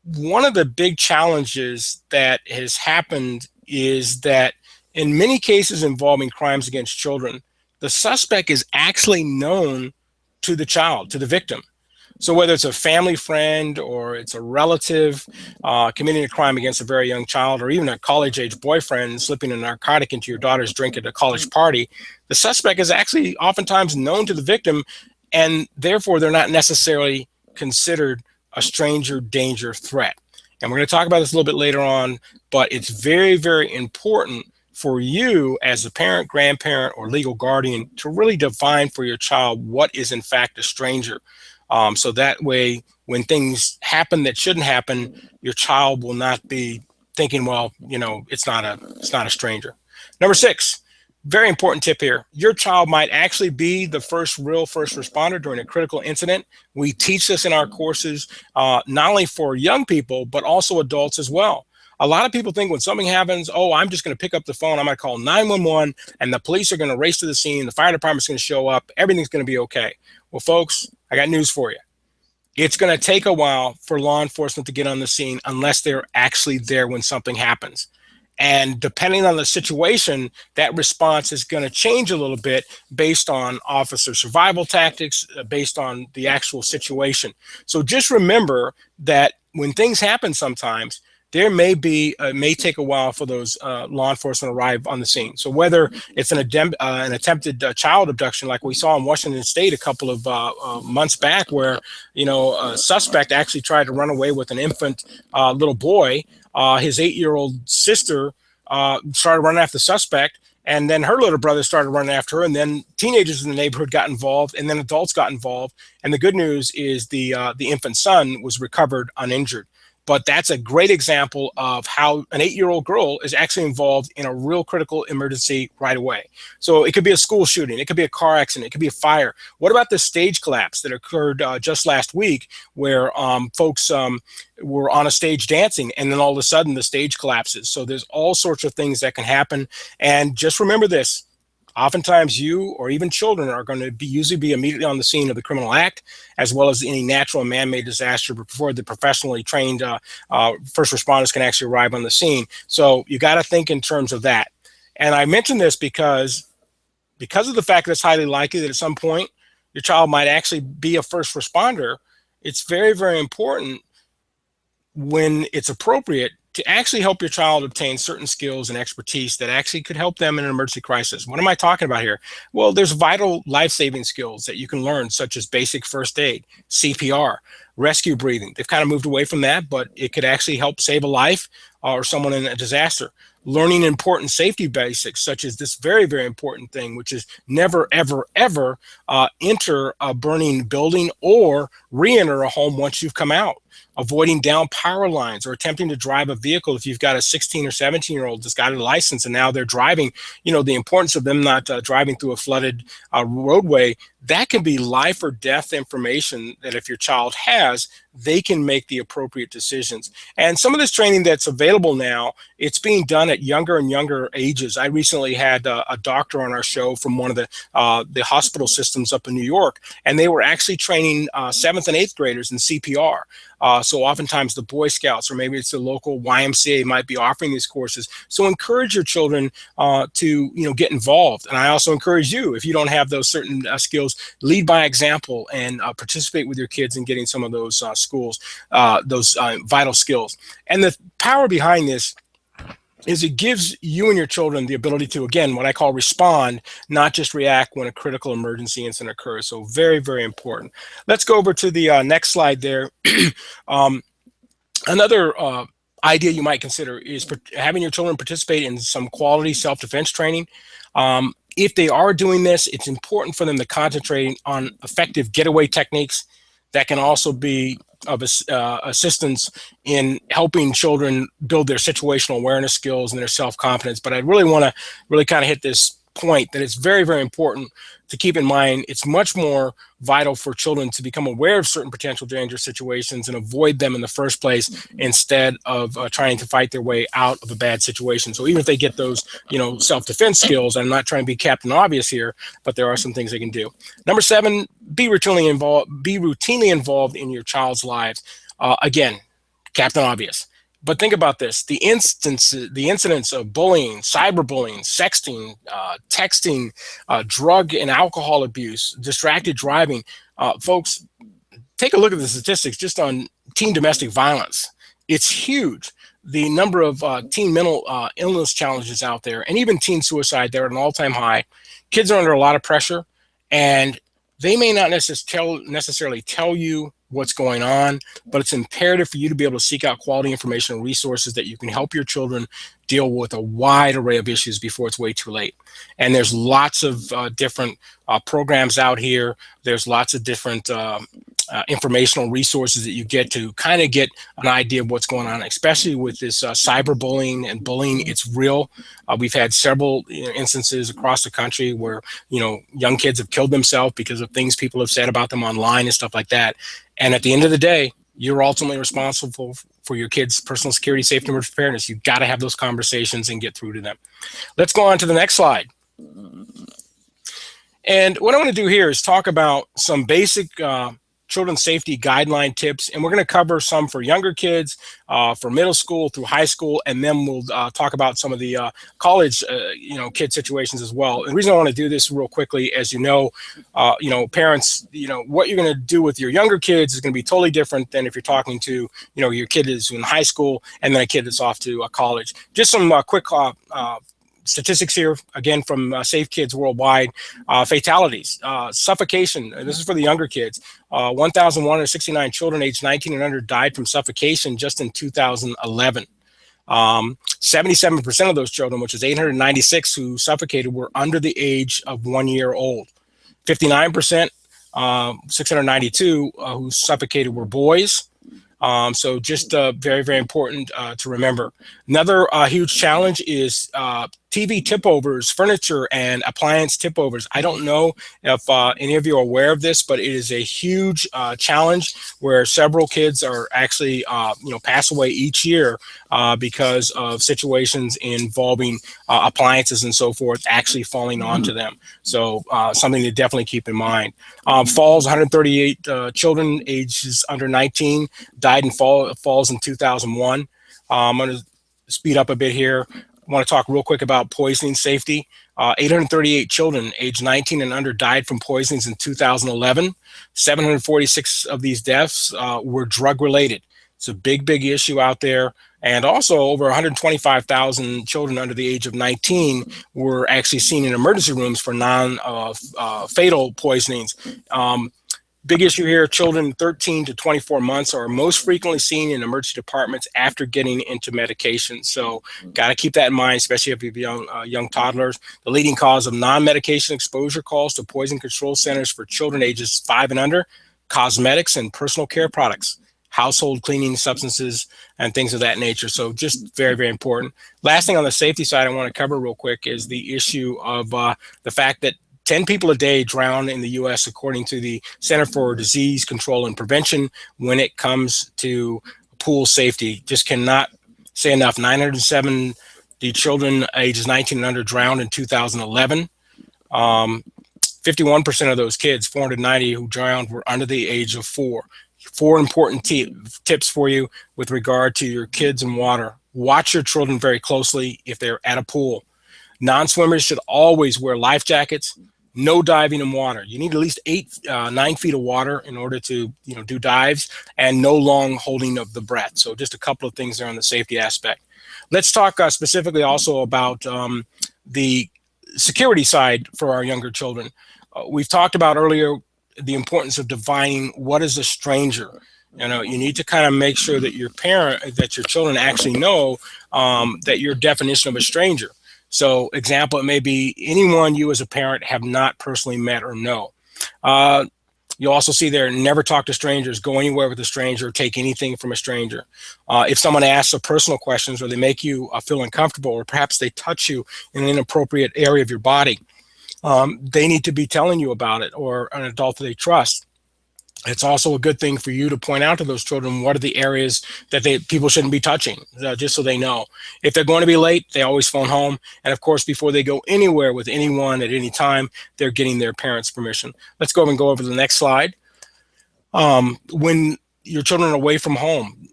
one of the big challenges that has happened is that in many cases involving crimes against children, the suspect is actually known to the child, to the victim. So whether it's a family friend or it's a relative committing a crime against a very young child, or even a college-age boyfriend slipping a narcotic into your daughter's drink at a college party, the suspect is actually oftentimes known to the victim, and therefore they're not necessarily considered a stranger danger threat. And we're going to talk about this a little bit later on, but it's very, very important for you as a parent, grandparent, or legal guardian to really define for your child what is in fact a stranger. So that way, when things happen that shouldn't happen, your child will not be thinking, well, it's not a stranger. Number 6, very important tip here. Your child might actually be the first responder during a critical incident. We teach this in our courses, not only for young people, but also adults as well. A lot of people think when something happens, oh, I'm just going to pick up the phone, I'm going to call 911, and the police are going to race to the scene, the fire department's going to show up, everything's going to be okay. Well, folks, I got news for you. It's going to take a while for law enforcement to get on the scene unless they're actually there when something happens. And depending on the situation, that response is going to change a little bit based on officer survival tactics, based on the actual situation. So just remember that when things happen sometimes, there may take a while for those law enforcement arrive on the scene. So whether it's an attempted child abduction, like we saw in Washington State a couple of months back, where a suspect actually tried to run away with an infant little boy. His 8-year-old sister started running after the suspect, and then her little brother started running after her, and then teenagers in the neighborhood got involved, and then adults got involved. And the good news is the infant son was recovered uninjured. But that's a great example of how an 8-year-old girl is actually involved in a real critical emergency right away. So it could be a school shooting, it could be a car accident, it could be a fire. What about the stage collapse that occurred just last week, where folks were on a stage dancing, and then all of a sudden the stage collapses? So there's all sorts of things that can happen. And just remember this. Oftentimes you or even children are going to usually be immediately on the scene of the criminal act, as well as any natural and man-made disaster before the professionally trained first responders can actually arrive on the scene. So you got to think in terms of that. And I mention this because of the fact that it's highly likely that at some point your child might actually be a first responder. It's very, very important when it's appropriate to actually help your child obtain certain skills and expertise that actually could help them in an emergency crisis. What am I talking about here? Well, there's vital life-saving skills that you can learn, such as basic first aid, CPR, rescue breathing. They've kind of moved away from that, but it could actually help save a life or someone in a disaster. Learning important safety basics, such as this very, very important thing, which is never, ever, ever enter a burning building or re-enter a home once you've come out. Avoiding down power lines or attempting to drive a vehicle if you've got a 16 or 17-year-old that's got a license and now they're driving, the importance of them not driving through a flooded roadway that can be life or death information that if your child has, they can make the appropriate decisions. And some of this training that's available now, it's being done at younger and younger ages. I recently had a doctor on our show from one of the hospital systems up in New York, and they were actually training seventh and eighth graders in CPR. So oftentimes the Boy Scouts or maybe it's the local YMCA might be offering these courses. So encourage your children to get involved. And I also encourage you, if you don't have those certain skills, lead by example and participate with your kids in getting some of those those vital skills. And the power behind this is it gives you and your children the ability to, again, what I call respond, not just react when a critical emergency incident occurs. So very, very important. Let's go over to the next slide there. Another idea you might consider is having your children participate in some quality self-defense training. If they are doing this, it's important for them to concentrate on effective getaway techniques that can also be of assistance in helping children build their situational awareness skills and their self-confidence. But I really want to kind of hit this point that it's very, very important to keep in mind. It's much more vital for children to become aware of certain potential dangerous situations and avoid them in the first place instead of trying to fight their way out of a bad situation. So even if they get those, self-defense skills, I'm not trying to be Captain Obvious here, but there are some things they can do. Number 7, be routinely involved in your child's lives. Again, Captain Obvious. But think about this: the incidents of bullying, cyberbullying, sexting, texting, drug and alcohol abuse, distracted driving. Folks, take a look at the statistics just on teen domestic violence. It's huge. The number of teen mental illness challenges out there, and even teen suicide, they're at an all-time high. Kids are under a lot of pressure, and they may not necessarily tell you what's going on, but it's imperative for you to be able to seek out quality information and resources that you can help your children deal with a wide array of issues before it's way too late. And there's lots of different programs out here. There's lots of different informational resources that you get to kind of get an idea of what's going on, especially with this cyberbullying and bullying. It's real. We've had several instances across the country where, young kids have killed themselves because of things people have said about them online and stuff like that. And at the end of the day, you're ultimately responsible for your kids' personal security, safety, and preparedness. You've got to have those conversations and get through to them. Let's go on to the next slide. And what I want to do here is talk about some basic children's safety guideline tips, and we're going to cover some for younger kids, for middle school through high school, and then we'll talk about some of the college, kid situations as well. And the reason I want to do this real quickly, as parents, what you're going to do with your younger kids is going to be totally different than if you're talking to, your kid is in high school and then a kid that's off to college. Just some quick statistics here, again, from Safe Kids Worldwide. Fatalities, suffocation, and this is for the younger kids. 1,169 children aged 19 and under died from suffocation just in 2011. 77% of those children, which is 896 who suffocated, were under the age of 1 year old. 59%, 692 who suffocated were boys. So just very, very important to remember. Another huge challenge is TV tip overs, furniture and appliance tip overs. I don't know if any of you are aware of this, but it is a huge challenge where several kids are actually, pass away each year because of situations involving appliances and so forth actually falling onto them. So something to definitely keep in mind. Falls, 138 children ages under 19 died in falls in 2001. I'm going to speed up a bit here. I want to talk real quick about poisoning safety. 838 children aged 19 and under died from poisonings in 2011. 746 of these deaths were drug related. It's a big, big issue out there. And also over 125,000 children under the age of 19 were actually seen in emergency rooms for non-fatal poisonings. Big issue here, children 13 to 24 months are most frequently seen in emergency departments after getting into medication. So got to keep that in mind, especially if you have young toddlers. The leading cause of non-medication exposure calls to poison control centers for children ages 5 and under, cosmetics and personal care products, household cleaning substances, and things of that nature. So just very, very important. Last thing on the safety side I want to cover real quick is the issue of the fact that 10 people a day drown in the U.S., according to the Center for Disease Control and Prevention, when it comes to pool safety. Just cannot say enough. 970 children ages 19 and under drowned in 2011. 51% of those kids, 490 who drowned, were under the age of 4. 4 important tips for you with regard to your kids and water. Watch your children very closely if they're at a pool. Non-swimmers should always wear life jackets. No diving in water. You need at least 9 feet of water in order to do dives, and no long holding of the breath. So just a couple of things there on the safety aspect. Let's talk specifically also about the security side for our younger children. We've talked about earlier the importance of defining what is a stranger. You need to kind of make sure that your children actually know that your definition of a stranger. So example, it may be anyone you as a parent have not personally met or know. You'll also see there, never talk to strangers, go anywhere with a stranger, take anything from a stranger. If someone asks personal questions or they make you feel uncomfortable, or perhaps they touch you in an inappropriate area of your body, they need to be telling you about it, or an adult that they trust. It's also a good thing for you to point out to those children what are the areas that people shouldn't be touching, just so they know. If they're going to be late, they always phone home. And of course, before they go anywhere with anyone at any time, they're getting their parents' permission. Let's go over to the next slide. When your children are away from home,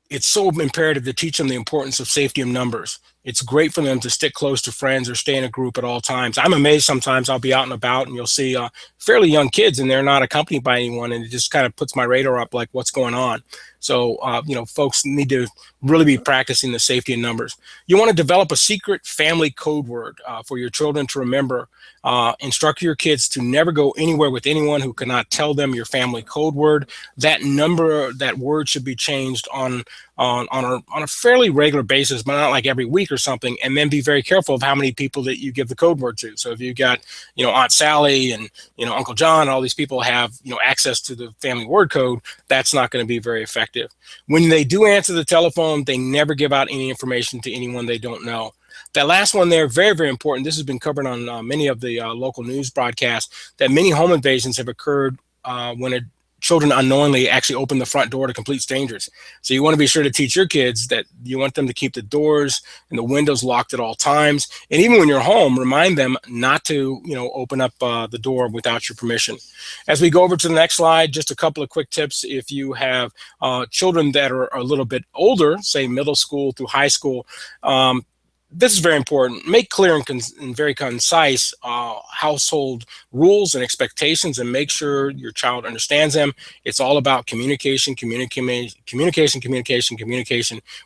it's so imperative to teach them the importance of safety in numbers. It's great for them to stick close to friends or stay in a group at all times. I'm amazed sometimes I'll be out and about and you'll see fairly young kids and they're not accompanied by anyone, and it just kind of puts my radar up like what's going on. So, folks need to really be practicing the safety in numbers. You want to develop a secret family code word for your children to remember. Instruct your kids to never go anywhere with anyone who cannot tell them your family code word. That word should be changed on a fairly regular basis, but not like every week or something. And then be very careful of how many people that you give the code word to. So if you've got, Aunt Sally and, Uncle John, all these people have, access to the family word code, that's not going to be very effective. When they do answer the telephone, they never give out any information to anyone they don't know. That last one there, very, very important. This has been covered on many of the local news broadcasts, that many home invasions have occurred when children unknowingly actually open the front door to complete strangers. So you want to be sure to teach your kids that you want them to keep the doors and the windows locked at all times. And even when you're home, remind them not to, open up the door without your permission. As we go over to the next slide, just a couple of quick tips. If you have children that are a little bit older, say middle school through high school, this is very important. Make clear and very concise household rules and expectations, and make sure your child understands them. It's all about communication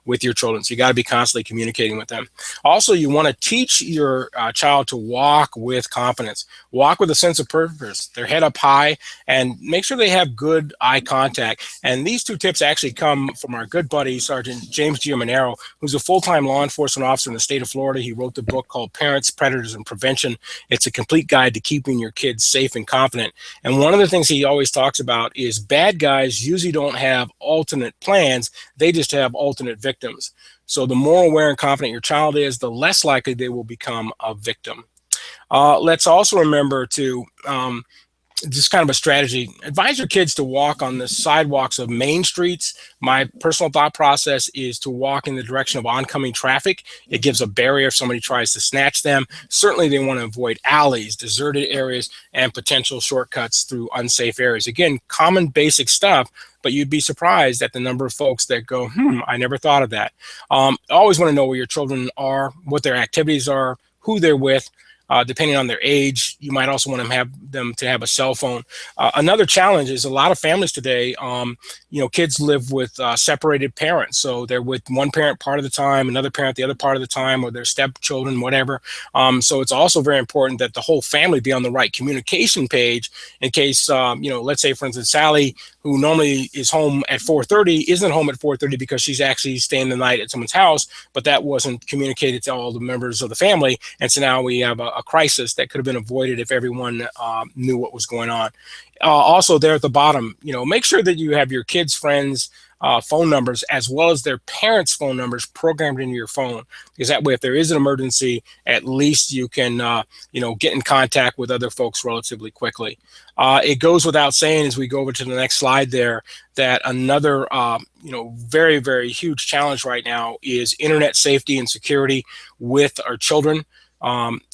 with your children. So you got to be constantly communicating with them. Also, you want to teach your child to walk with confidence, walk with a sense of purpose, their head up high, and make sure they have good eye contact. And these two tips actually come from our good buddy, Sergeant James Giamonero, who's a full-time law enforcement officer in the state of Florida. He wrote the book called Parents, Predators, and Prevention. It's a complete guide to keeping your kids safe and confident. And one of the things he always talks about is bad guys usually don't have alternate plans. They just have alternate victims. So the more aware and confident your child is, the less likely they will become a victim. Let's also remember to just kind of a strategy. Advise your kids to walk on the sidewalks of main streets. My personal thought process is to walk in the direction of oncoming traffic. It gives a barrier if somebody tries to snatch them. Certainly they want to avoid alleys, deserted areas, and potential shortcuts through unsafe areas. Again, common basic stuff, but you'd be surprised at the number of folks that go, I never thought of that. Always want to know where your children are, what their activities are, who they're with. Depending on their age, you might also want to have a cell phone. Another challenge is a lot of families today, kids live with separated parents. So they're with one parent part of the time, another parent the other part of the time, or their stepchildren, whatever. So it's also very important that the whole family be on the right communication page in case, let's say, for instance, Sally, who normally is home at 4:30, isn't home at 4:30 because she's actually staying the night at someone's house, but that wasn't communicated to all the members of the family. And so now we have a crisis that could have been avoided if everyone knew what was going on. Also there at the bottom, make sure that you have your kids' friends phone numbers, as well as their parents' phone numbers programmed into your phone. Because that way, if there is an emergency, at least you can, get in contact with other folks relatively quickly. It goes without saying, as we go over to the next slide there, that another, very, very huge challenge right now is internet safety and security with our children.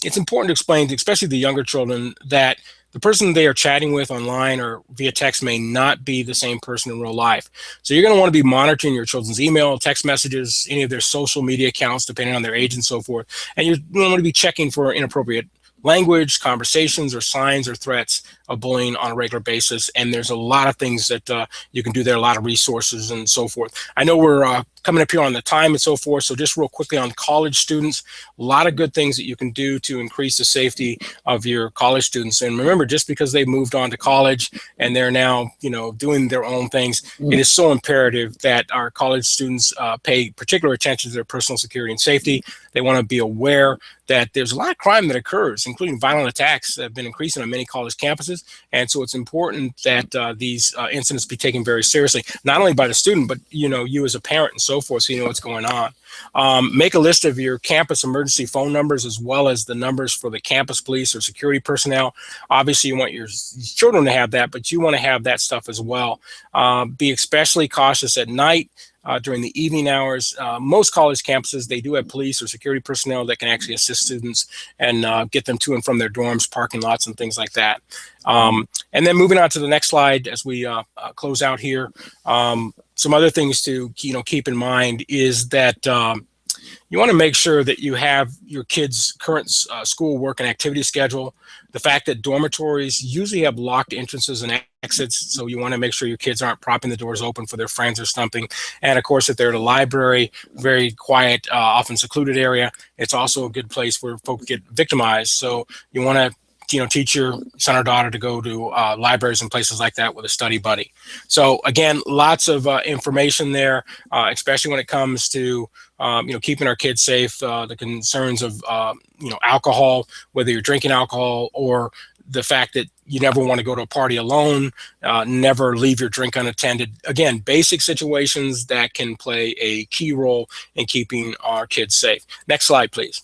It's important to explain, especially the younger children, that the person they are chatting with online or via text may not be the same person in real life. So you're going to want to be monitoring your children's email, text messages, any of their social media accounts, depending on their age and so forth. And you're going to want to be checking for inappropriate language, conversations, or signs or threats of bullying on a regular basis. And there's a lot of things that you can do there, a lot of resources and so forth. I know we're coming up here on the time and so forth. So just real quickly on college students, a lot of good things that you can do to increase the safety of your college students. And remember, just because they moved on to college and they're now, doing their own things, it is so imperative that our college students pay particular attention to their personal security and safety. They want to be aware that there's a lot of crime that occurs, including violent attacks that have been increasing on many college campuses. And so it's important that these incidents be taken very seriously, not only by the student, but, you as a parent and so forth, so you know what's going on. Make a list of your campus emergency phone numbers, as well as the numbers for the campus police or security personnel. Obviously, you want your children to have that, but you want to have that stuff as well. Be especially cautious at night. During the evening hours. Most college campuses, they do have police or security personnel that can actually assist students and get them to and from their dorms, parking lots, and things like that. And then moving on to the next slide as we close out here. Some other things to keep in mind is that you want to make sure that you have your kids' current school work and activity schedule. The fact that dormitories usually have locked entrances and exits, so you want to make sure your kids aren't propping the doors open for their friends or something. And of course, if they're at a library, very quiet, often secluded area, it's also a good place where folks get victimized. So you want to teach your son or daughter to go to libraries and places like that with a study buddy. So again, lots of information there, especially when it comes to keeping our kids safe, the concerns of alcohol, whether you're drinking alcohol, or the fact that you never want to go to a party alone, never leave your drink unattended. Again, basic situations that can play a key role in keeping our kids safe. Next slide, please.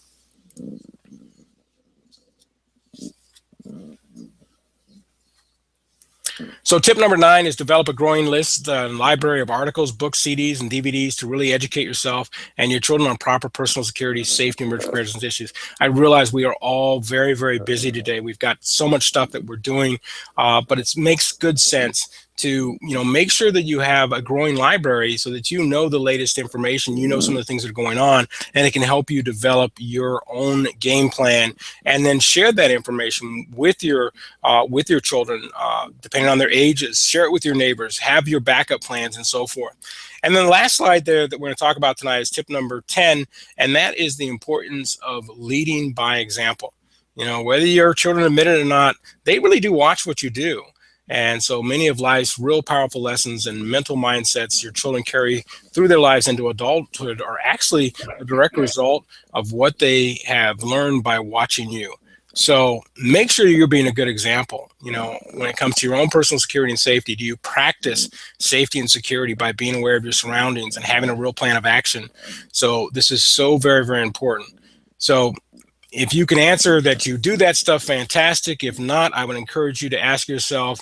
So tip number 9 is develop a growing list and library of articles, books, CDs, and DVDs to really educate yourself and your children on proper personal security, safety, and emergency preparedness issues. I realize we are all very, very busy today. We've got so much stuff that we're doing, but it makes good sense to make sure that you have a growing library so that you know the latest information, some of the things that are going on, and it can help you develop your own game plan, and then share that information with your children, depending on their ages. Share it with your neighbors, have your backup plans, and so forth. And then the last slide there that we're going to talk about tonight is tip number 10, and that is the importance of leading by example. Whether your children admit it or not, they really do watch what you do. And so many of life's real powerful lessons and mental mindsets your children carry through their lives into adulthood are actually a direct result of what they have learned by watching you. So make sure you're being a good example. When it comes to your own personal security and safety, do you practice safety and security by being aware of your surroundings and having a real plan of action? So this is so very, very important. So if you can answer that you do that stuff, fantastic. If not, I would encourage you to ask yourself,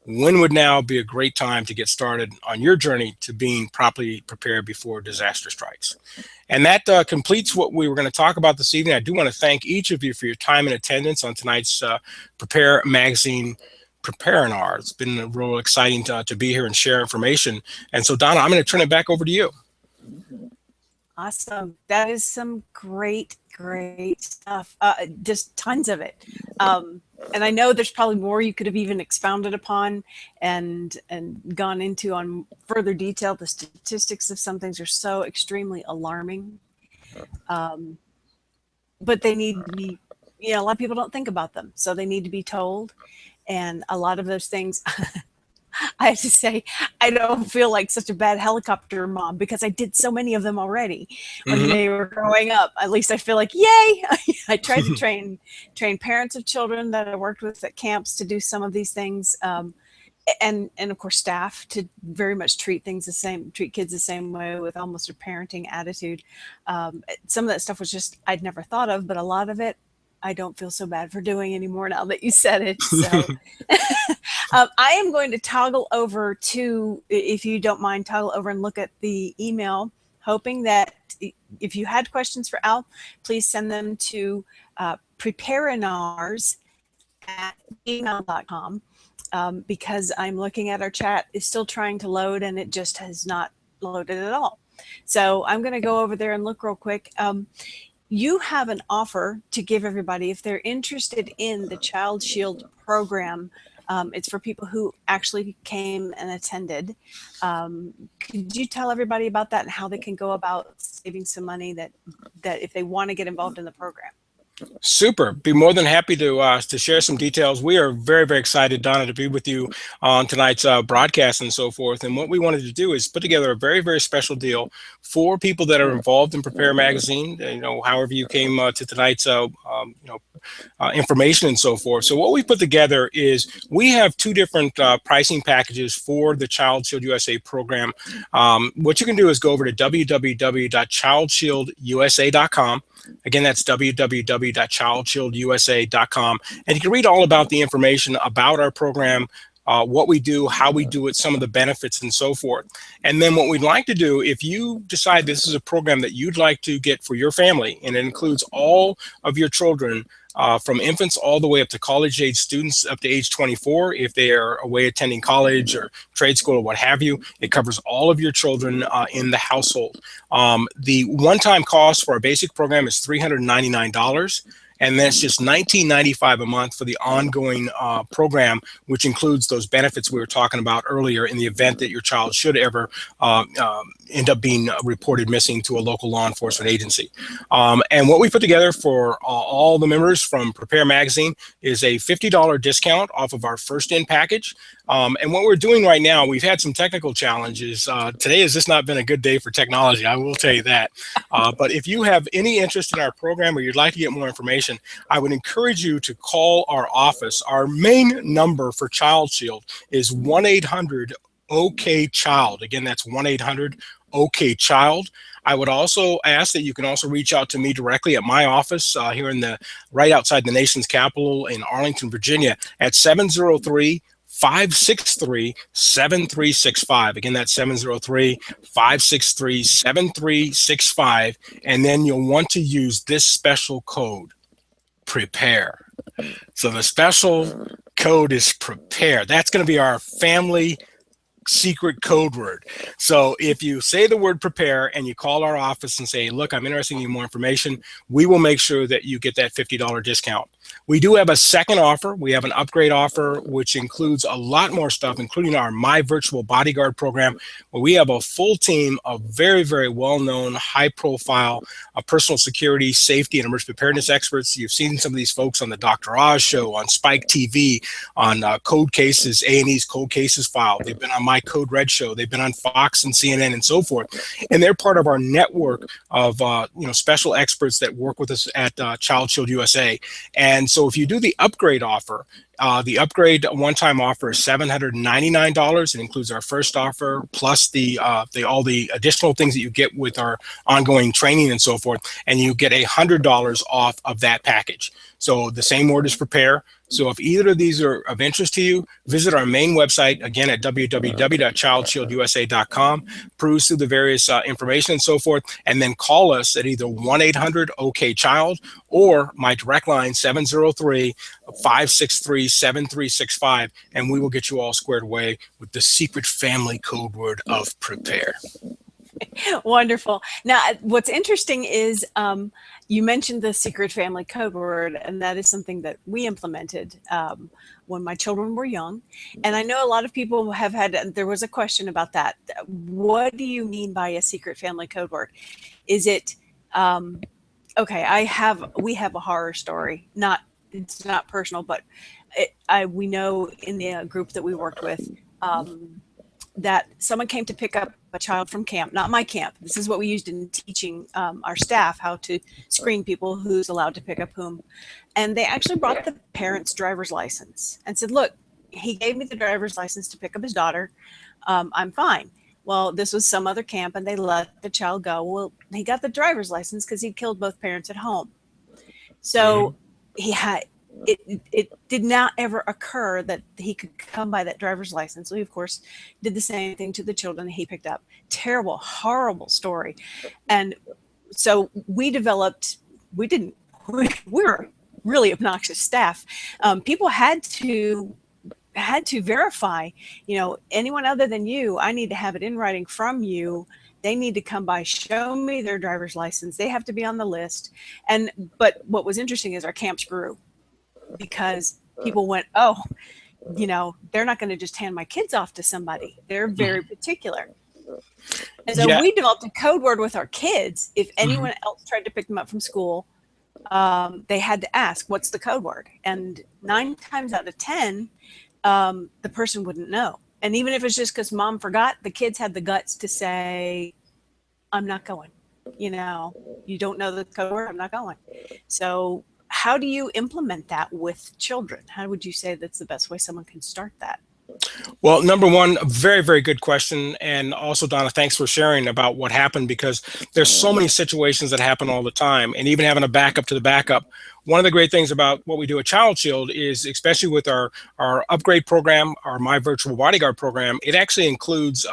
when would now be a great time to get started on your journey to being properly prepared before disaster strikes? And that completes what we were going to talk about this evening. I do want to thank each of you for your time and attendance on tonight's Prepare Magazine Preparinar. It's been real exciting to be here and share information. And so, Donna, I'm going to turn it back over to you. Awesome. That is some great stuff. Just tons of it. And I know there's probably more you could have even expounded upon and gone into on further detail. The statistics of some things are so extremely alarming. But they need to be, a lot of people don't think about them. So they need to be told. And a lot of those things, I have to say, I don't feel like such a bad helicopter mom because I did so many of them already when they were growing up. At least I feel like, yay! I tried to train parents of children that I worked with at camps to do some of these things. and of course staff to very much treat kids the same way with almost a parenting attitude. Some of that stuff was just I'd never thought of, but a lot of it I don't feel so bad for doing anymore now that you said it. So I am going to toggle over to, if you don't mind, toggle over and look at the email, hoping that if you had questions for Al, please send them to preparinars at gmail.com. Because I'm looking at our chat is still trying to load and it just has not loaded at all. So I'm going to go over there and look real quick. You have an offer to give everybody if they're interested in the Child Shield program. It's for people who actually came and attended. Could you tell everybody about that and how they can go about saving some money that if they want to get involved in the program? Super. Be more than happy to share some details. We are very, very excited, Donna, to be with you on tonight's broadcast and so forth. And what we wanted to do is put together a very, very special deal for people that are involved in Prepare Magazine. However you came to tonight's information and so forth. So what we put together is we have two different pricing packages for the Child Shield USA program. What you can do is go over to www.childshieldUSA.com. Again, that's www.childshieldUSA.com. And you can read all about the information about our program, what we do, how we do it, some of the benefits and so forth. And then what we'd like to do, if you decide this is a program that you'd like to get for your family, and it includes all of your children, from infants all the way up to college-age students up to age 24, if they are away attending college or trade school or what have you, it covers all of your children in the household. The one-time cost for our basic program is $399. And that's just $19.95 a month for the ongoing program, which includes those benefits we were talking about earlier in the event that your child should ever end up being reported missing to a local law enforcement agency. And what we put together for all the members from Prepare Magazine is a $50 discount off of our first-in package. And what we're doing right now, we've had some technical challenges. Today has just not been a good day for technology, I will tell you that. But if you have any interest in our program or you'd like to get more information, I would encourage you to call our office. Our main number for Child Shield is 1-800-OK-CHILD. Again, that's 1-800-OK-CHILD. I would also ask that you can also reach out to me directly at my office here right outside the nation's capital in Arlington, Virginia at 703-563-7365. Again, that's 703-563-7365. And then you'll want to use this special code, PREPARE. So the special code is PREPARE. That's going to be our family secret code word. So if you say the word PREPARE and you call our office and say, look, I'm interested in more information, we will make sure that you get that $50 discount. We do have a second offer. We have an upgrade offer, which includes a lot more stuff, including our My Virtual Bodyguard program, where we have a full team of very, very well-known, high-profile personal security, safety, and emergency preparedness experts. You've seen some of these folks on the Dr. Oz show, on Spike TV, on Code Cases, A&E's Code Cases File. They've been on my Code Red show. They've been on Fox and CNN and so forth. And they're part of our network of special experts that work with us at Child Shield USA. And so if you do the upgrade offer, the upgrade one-time offer is $799. It includes our first offer plus all the additional things that you get with our ongoing training and so forth, and you get $100 off of that package. So the same word is PREPARE. So if either of these are of interest to you, visit our main website, again, at www.childshieldUSA.com, peruse through the various information and so forth, and then call us at either 1-800-OK-CHILD or my direct line, 703-563-7365, and we will get you all squared away with the secret family code word of PREPARE. Wonderful. Now, what's interesting is you mentioned the secret family code word, and that is something that we implemented when my children were young. And I know a lot of people have there was a question about that. What do you mean by a secret family code word? Is it, okay, we have a horror story. It's not personal, but we know in the group that we worked with, that someone came to pick up a child from camp, not my camp. This is what we used in teaching our staff how to screen people who's allowed to pick up whom. And they actually brought the parent's driver's license and said, look, he gave me the driver's license to pick up his daughter. I'm fine. Well, this was some other camp and they let the child go. Well, he got the driver's license because he'd killed both parents at home. So Mhm. he had it did not ever occur that he could come by that driver's license. So he, of course, did the same thing to the children that he picked up. Terrible, horrible story. And so we developed, we didn't, we were really obnoxious staff. People had to verify, anyone other than you, I need to have it in writing from you. They need to come by, show me their driver's license. They have to be on the list. And, but what was interesting is our camps grew because people went, oh, they're not going to just hand my kids off to somebody. They're very Mhm. particular. And so Yeah. we developed a code word with our kids. If Mhm. anyone else tried to pick them up from school, they had to ask, what's the code word? And 9 times out of 10, the person wouldn't know. And even if it's just because mom forgot, the kids had the guts to say, I'm not going. You don't know the code word, I'm not going. So, how do you implement that with children? How would you say that's the best way someone can start that? Well, number one, a very, very good question. And also, Donna, thanks for sharing about what happened because there's so many situations that happen all the time. And even having a backup to the backup. One of the great things about what we do at Child Shield is, especially with our upgrade program, our My Virtual Bodyguard program, it actually includes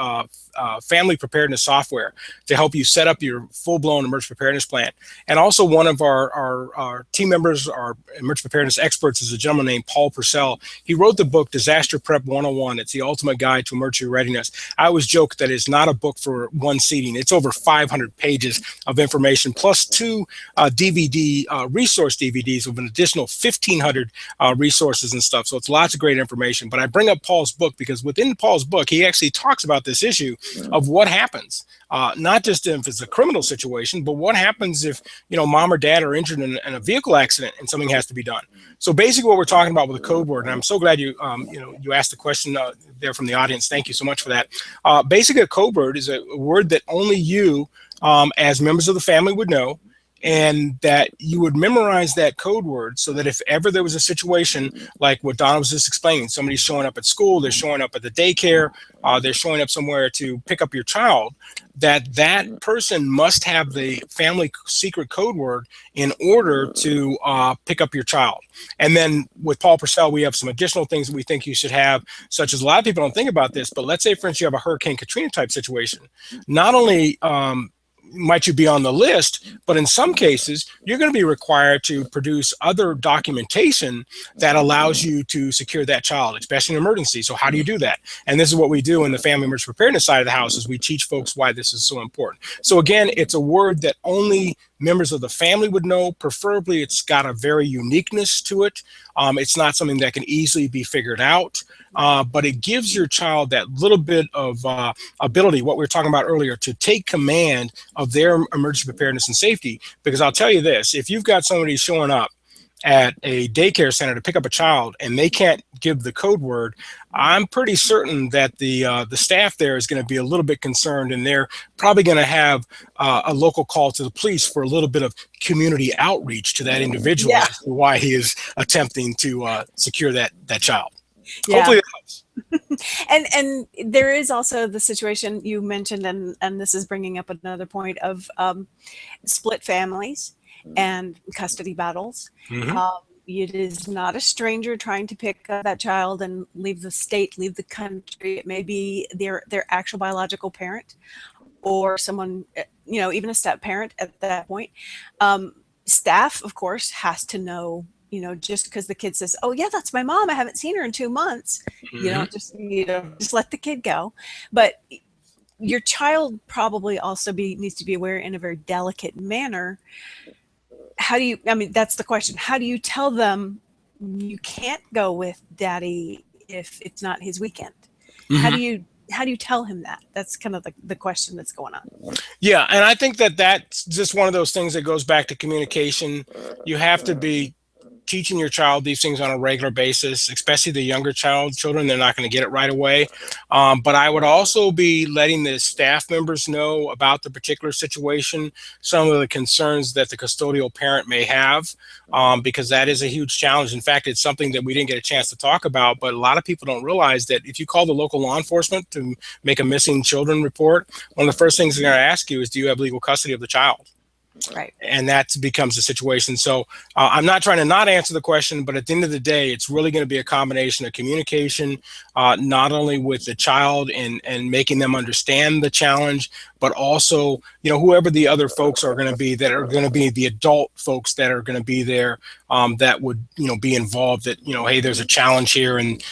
family preparedness software to help you set up your full-blown emergency preparedness plan. And also one of our team members, our emergency preparedness experts, is a gentleman named Paul Purcell. He wrote the book Disaster Prep 101. It's the ultimate guide to emergency readiness. I always joke that it's not a book for one seating. It's over 500 pages of information, plus two DVD resource DVDs with an additional 1,500 resources and stuff. So it's lots of great information. But I bring up Paul's book because within Paul's book, he actually talks about this issue of what happens, not just if it's a criminal situation, but what happens if, mom or dad are injured in a vehicle accident and something has to be done. So basically what we're talking about with a code word, and I'm so glad you asked the question there from the audience. Thank you so much for that. Basically a code word is a word that only you as members of the family would know, and that you would memorize that code word so that if ever there was a situation like what Donna was just explaining, somebody's showing up at school, they're showing up at the daycare, they're showing up somewhere to pick up your child, that person must have the family secret code word in order to pick up your child. And then with Paul Purcell, we have some additional things that we think you should have, such as a lot of people don't think about this, but let's say, for instance, you have a Hurricane Katrina type situation. Not only might you be on the list, but in some cases, you're going to be required to produce other documentation that allows you to secure that child, especially in emergency. So how do you do that? And this is what we do in the family emergency preparedness side of the house, is we teach folks why this is so important. So again, it's a word that only members of the family would know. Preferably, it's got a very uniqueness to it. It's not something that can easily be figured out, but it gives your child that little bit of ability, what we were talking about earlier, to take command of their emergency preparedness and safety. Because I'll tell you this, if you've got somebody showing up at a daycare center to pick up a child and they can't give the code word, I'm pretty certain that the staff there is going to be a little bit concerned, and they're probably going to have a local call to the police for a little bit of community outreach to that individual Yeah. as to why he is attempting to secure that child. Yeah. Hopefully that helps. And there is also the situation you mentioned, and this is bringing up another point of split families and custody battles. Mm-hmm. It is not a stranger trying to pick up that child and leave the state, leave the country. It may be their actual biological parent or someone, even a step parent at that point. Staff, of course, has to know, just because the kid says, oh yeah, that's my mom, I haven't seen her in 2 months, Mm-hmm. just let the kid go. But your child probably also needs to be aware in a very delicate manner. That's the question. How do you tell them you can't go with daddy if it's not his weekend? How do Mm-hmm. you tell him that? That's kind of the question that's going on. Yeah, and I think that that's just one of those things that goes back to communication. You have to be teaching your child these things on a regular basis, especially the younger children. They're not going to get it right away. But I would also be letting the staff members know about the particular situation, some of the concerns that the custodial parent may have, because that is a huge challenge. In fact, it's something that we didn't get a chance to talk about, but a lot of people don't realize that if you call the local law enforcement to make a missing children report, one of the first things they're going to ask you is, do you have legal custody of the child? Right. And that becomes the situation. So I'm not trying to not answer the question, but at the end of the day, it's really going to be a combination of communication, not only with the child and making them understand the challenge, but also, whoever the other folks are going to be that are going to be the adult folks that are going to be there, that would, be involved, that, hey, there's a challenge here, and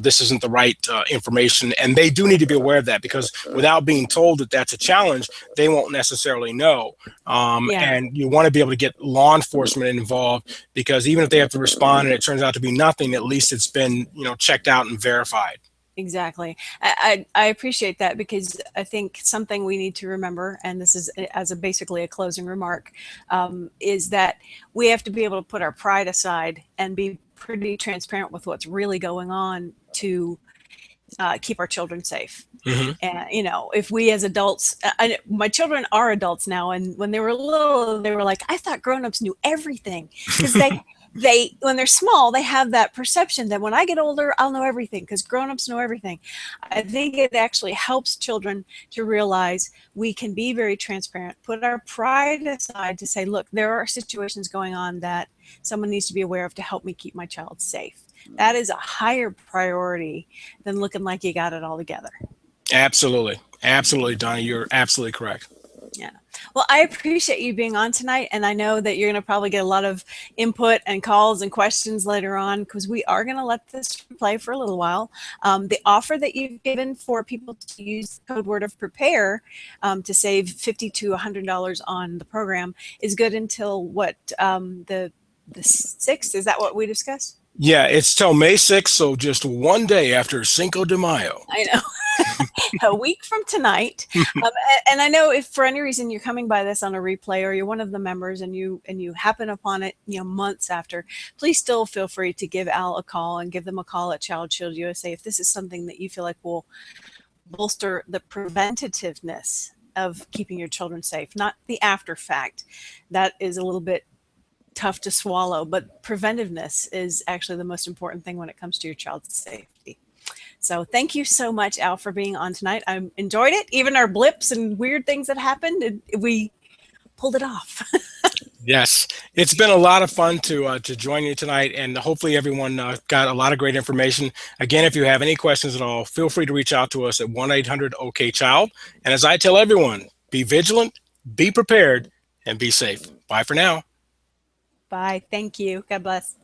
this isn't the right information. And they do need to be aware of that, because without being told that that's a challenge, they won't necessarily know. And you want to be able to get law enforcement involved, because even if they have to respond and it turns out to be nothing, at least it's been, checked out and verified. Exactly. I appreciate that, because I think something we need to remember, and this is as basically a closing remark, is that we have to be able to put our pride aside and be pretty transparent with what's really going on to keep our children safe. Mm-hmm. And, if we as adults, my children are adults now, and when they were little, they were like, I thought grownups knew everything, because they when they're small, they have that perception that when I get older, I'll know everything because grownups know everything. I think it actually helps children to realize we can be very transparent, put our pride aside to say, look, there are situations going on that someone needs to be aware of to help me keep my child safe. That is a higher priority than looking like you got it all together. Absolutely. Absolutely, Donna. You're absolutely correct. Yeah. Well, I appreciate you being on tonight, and I know that you're going to probably get a lot of input and calls and questions later on, because we are going to let this play for a little while. The offer that you've given for people to use the code word of prepare to save $50 to $100 on the program is good until what, the 6th? Is that what we discussed? Yeah, it's till May 6th, so just one day after Cinco de Mayo. I know. A week from tonight. And I know if for any reason you're coming by this on a replay, or you're one of the members and you happen upon it, months after, please still feel free to give Al a call, and give them a call at Child Shield USA if this is something that you feel like will bolster the preventativeness of keeping your children safe, not the after fact. That is a little bit tough to swallow, but preventiveness is actually the most important thing when it comes to your child's safety. So thank you so much, Al, for being on tonight. I enjoyed it. Even our blips and weird things that happened, we pulled it off. Yes, it's been a lot of fun to join you tonight, and hopefully everyone got a lot of great information. Again, if you have any questions at all, feel free to reach out to us at 1-800-OK-CHILD. And as I tell everyone, be vigilant, be prepared, and be safe. Bye for now. Bye. Thank you. God bless.